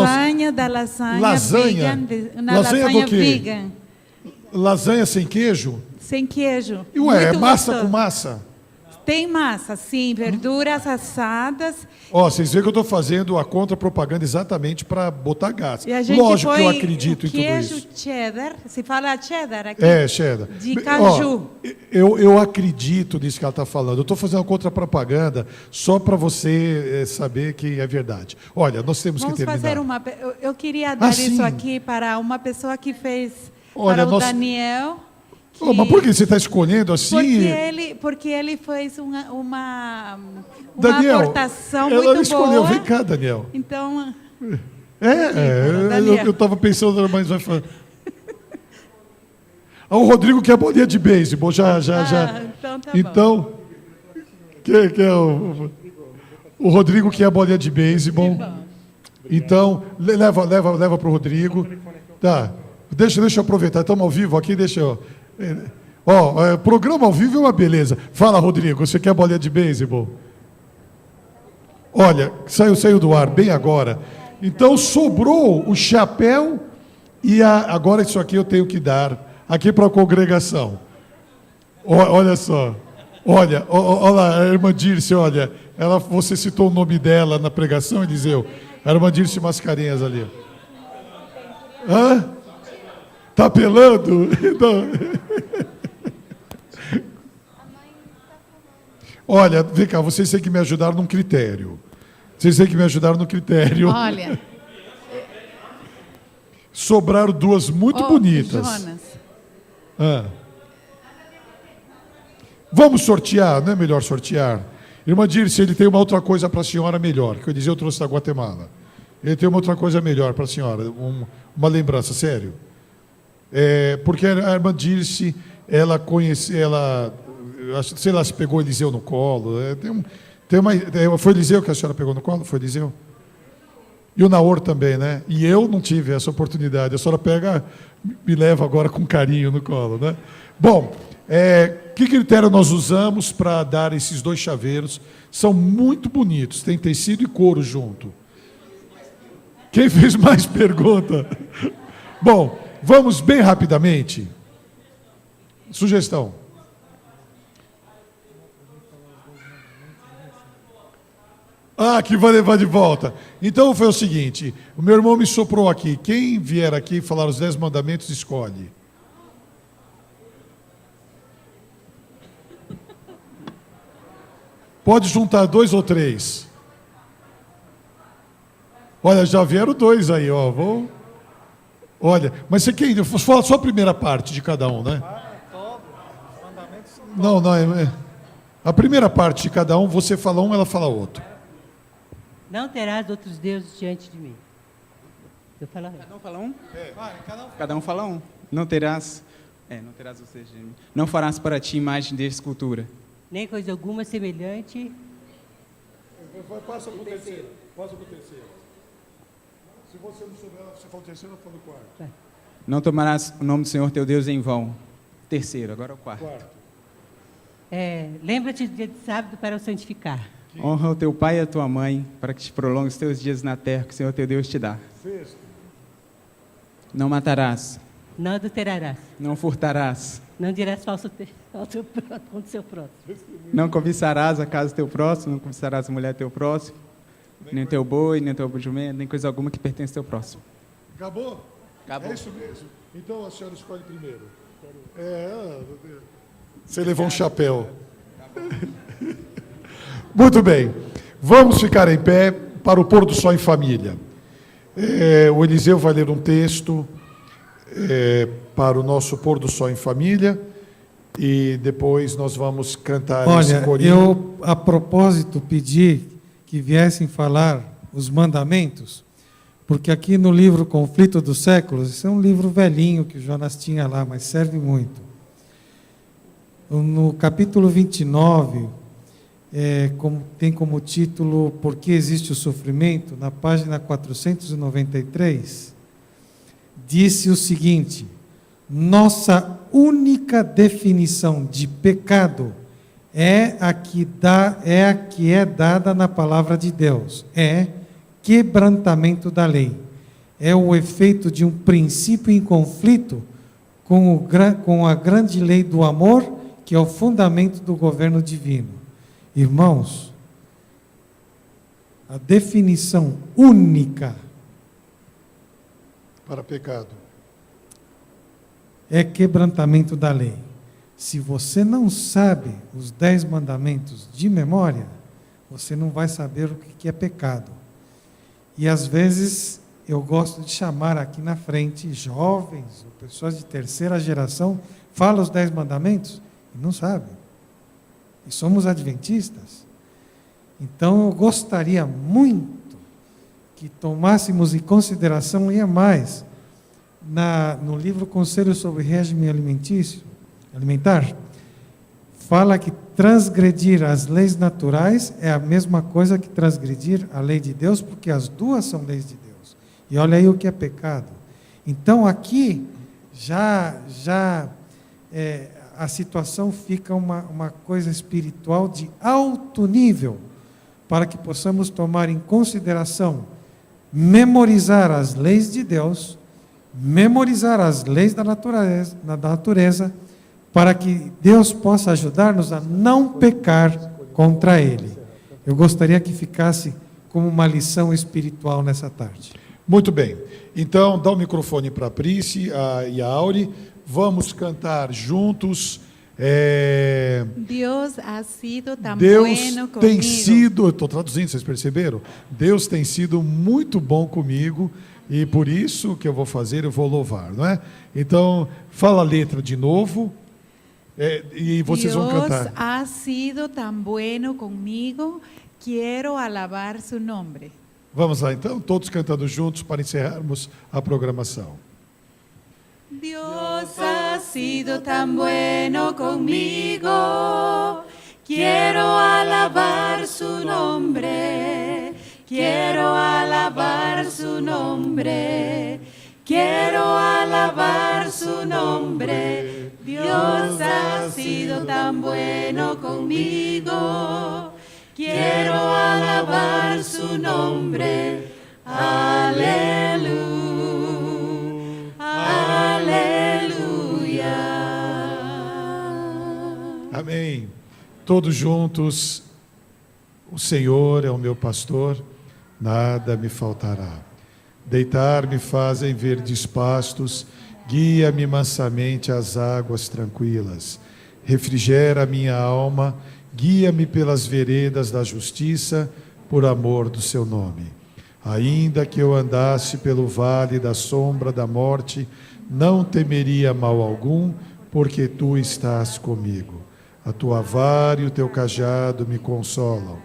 lasanha vegan, lasanha do quê? vegan. Lasanha sem queijo? Sem queijo. E ué, é Muito massa gostoso. com massa? Tem massa, sim, verduras assadas. Ó, vocês veem que eu estou fazendo a contra-propaganda exatamente para botar gás. E a gente Lógico que eu põe acredito em tudo queijo isso. cheddar, se fala cheddar aqui? Cheddar. De caju. Ó, eu acredito nisso que ela está falando. Eu estou fazendo uma contra-propaganda só para você saber que é verdade. Olha, nós temos Vamos que terminar. fazer eu queria dar sim. isso aqui para uma pessoa que fez, Olha, para o Daniel. Mas por que você está escolhendo assim? Porque ele fez uma Daniel, aportação ela muito escolheu. boa. Vem cá, Daniel. Então, eu estava pensando, mas vai falar. O Rodrigo quer bolinha de beisebol, já. Então tá bom. Então, o Rodrigo quer a bolinha de beisebol. Então, leva para o Rodrigo. Tá. Deixa eu aproveitar. Estamos ao vivo aqui, deixa eu. Programa ao vivo é uma beleza. Fala, Rodrigo, você quer a bolinha de beisebol? Olha, saiu do ar bem agora. Então, sobrou o chapéu e agora isso aqui eu tenho que dar aqui para a congregação. Olha só. Olha lá, a irmã Dirce, olha. Você citou o nome dela na pregação, Eliseu. A irmã Dirce Mascarenhas ali. Hã? Tá apelando? Olha, vem cá, vocês têm que me ajudar num critério. Olha. Sobraram duas muito bonitas. Jonas. Vamos sortear, não é melhor sortear? Irmã Dirce, ele tem uma outra coisa para a senhora melhor, que eu dizia, eu trouxe da Guatemala. Ele tem uma outra coisa melhor para a senhora, uma lembrança, sério. Porque a irmã Dirce, ela sei lá se pegou Eliseu no colo. Foi Eliseu que a senhora pegou no colo? Foi Eliseu? E o Naor também, né? E eu não tive essa oportunidade. A senhora me leva agora com carinho no colo, né? Bom, que critério nós usamos para dar esses dois chaveiros? São muito bonitos, tem tecido e couro junto. Quem fez mais pergunta? Bom, vamos bem rapidamente. Sugestão. Que vai levar de volta. Então foi o seguinte, o meu irmão me soprou aqui. Quem vier aqui falar os 10 mandamentos, escolhe. Pode juntar 2 ou 3. Olha, já vieram 2 aí, ó. Olha, mas você quer fala só a primeira parte de cada um, né? Não, a primeira parte de cada um, você fala um, ela fala outro. Não terás outros deuses diante de mim. Eu falo. Cada um fala um? Cada um fala um. Não terás outros de mim. Não farás para ti imagem de escultura. Nem coisa alguma semelhante. Passa para o terceiro. Se você não souber, você fala o terceiro, eu falo o quarto. Não tomarás o nome do Senhor teu Deus em vão. Terceiro, agora é o quarto. Lembra-te do dia de sábado para o santificar. Honra o teu pai e a tua mãe, para que te prolongue os teus dias na terra que o Senhor teu Deus te dá. Sexto. Não matarás. Não adulterarás. Não furtarás. Não dirás falso contra o seu próximo. Não cobiçarás a casa do teu próximo, não cobiçarás a mulher do teu próximo, nem teu boi, nem teu jumento, nem coisa alguma que pertence ao teu próximo. Acabou? Acabou. É isso mesmo. Então a senhora escolhe primeiro. Você levou um chapéu. Muito bem. Vamos ficar em pé para o pôr do sol em família. O Eliseu vai ler um texto para o nosso pôr do sol em família e depois nós vamos cantar esse corinho. Eu, a propósito, pedi que viessem falar os mandamentos, porque aqui no livro Conflito dos Séculos, esse é um livro velhinho que o Jonas tinha lá, mas serve muito. No capítulo 29, tem como título Por que existe o sofrimento? Na página 493, disse o seguinte: nossa única definição de pecado é a que é dada na palavra de Deus, é quebrantamento da lei, é o efeito de um princípio em conflito com a grande lei do amor, que é o fundamento do governo divino. Irmãos, a definição única para pecado é quebrantamento da lei. Se você não sabe os 10 mandamentos de memória, você não vai saber o que é pecado. E às vezes eu gosto de chamar aqui na frente jovens, pessoas de terceira geração, fala os 10 mandamentos e não sabem. E somos adventistas. Então eu gostaria muito que tomássemos em consideração, e mais, no livro Conselho sobre Regime Alimentar, fala que transgredir as leis naturais é a mesma coisa que transgredir a lei de Deus, porque as duas são leis de Deus. E olha aí o que é pecado. Então aqui a situação fica uma coisa espiritual de alto nível, para que possamos tomar em consideração, memorizar as leis de Deus, memorizar as leis da natureza, para que Deus possa ajudar-nos a não pecar contra Ele. Eu gostaria que ficasse como uma lição espiritual nessa tarde. Muito bem. Então, dá o microfone para a Príci e a Auri. Vamos cantar juntos. Deus ha sido tão Deus bueno comigo. tem sido, eu estou traduzindo, vocês perceberam? Deus tem sido muito bom comigo, e por isso que eu vou fazer, eu vou louvar, não é? Então, fala a letra de novo, e vocês vão cantar. Deus ha sido tão bueno comigo, quero alabar su nombre. Vamos lá então, todos cantando juntos para encerrarmos a programação. Dios ha sido tan bueno conmigo, quiero alabar su nombre, quiero alabar su nombre, quiero alabar su nombre. Dios ha sido tan bueno conmigo, quiero alabar su nombre. Aleluya. Aleluia. Amém. Todos juntos, o Senhor é o meu pastor, nada me faltará. Deitar-me faz em verdes pastos, guia-me mansamente às águas tranquilas. Refrigera a minha alma, guia-me pelas veredas da justiça, por amor do seu nome. Ainda que eu andasse pelo vale da sombra da morte, não temeria mal algum, porque tu estás comigo. A tua vara e o teu cajado me consolam.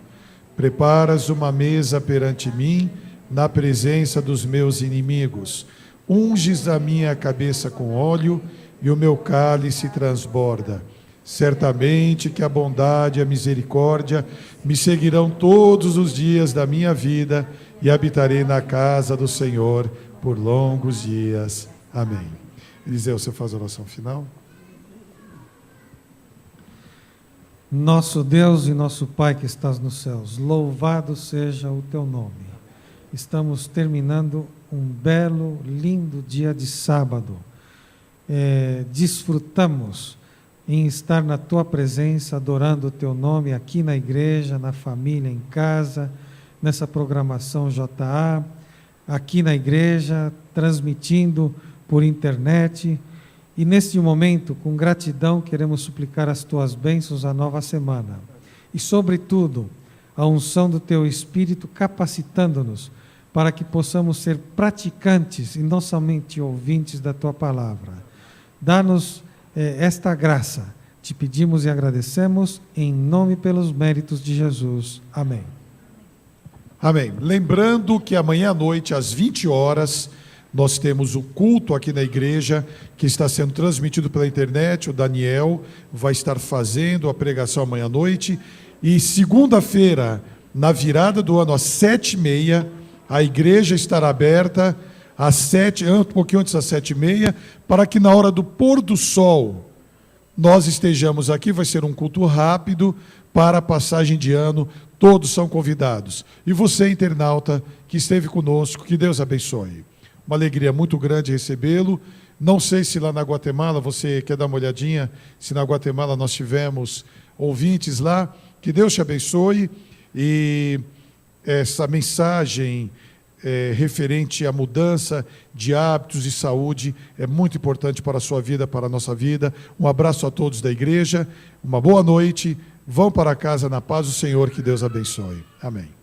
Preparas uma mesa perante mim, na presença dos meus inimigos. Unges a minha cabeça com óleo, e o meu cálice transborda. Certamente que a bondade e a misericórdia me seguirão todos os dias da minha vida, e habitarei na casa do Senhor por longos dias. Amém. Eliseu, você faz a oração final? Nosso Deus e nosso Pai que estás nos céus, louvado seja o teu nome. Estamos terminando um belo, lindo dia de sábado. Desfrutamos em estar na tua presença, adorando o teu nome aqui na igreja, na família, em casa, nessa programação JA, aqui na igreja, transmitindo por internet. E neste momento, com gratidão, queremos suplicar as tuas bênçãos à nova semana. E, sobretudo, a unção do teu Espírito capacitando-nos para que possamos ser praticantes e não somente ouvintes da tua palavra. Dá-nos esta graça. Te pedimos e agradecemos em nome e pelos méritos de Jesus. Amém. Amém. Lembrando que amanhã à noite, às 20 horas, Nós temos o culto aqui na igreja, que está sendo transmitido pela internet. O Daniel vai estar fazendo a pregação amanhã à noite. E segunda-feira, na virada do ano, às 7h30, a igreja estará aberta um pouquinho antes das 7h30, para que na hora do pôr do sol nós estejamos aqui. Vai ser um culto rápido para a passagem de ano. Todos são convidados. E você, internauta, que esteve conosco, que Deus abençoe. Uma alegria muito grande recebê-lo. Não sei se lá na Guatemala, você quer dar uma olhadinha, se na Guatemala nós tivemos ouvintes lá. Que Deus te abençoe. E essa mensagem referente à mudança de hábitos e saúde é muito importante para a sua vida, para a nossa vida. Um abraço a todos da igreja, uma boa noite, vão para casa na paz do Senhor, que Deus abençoe. Amém.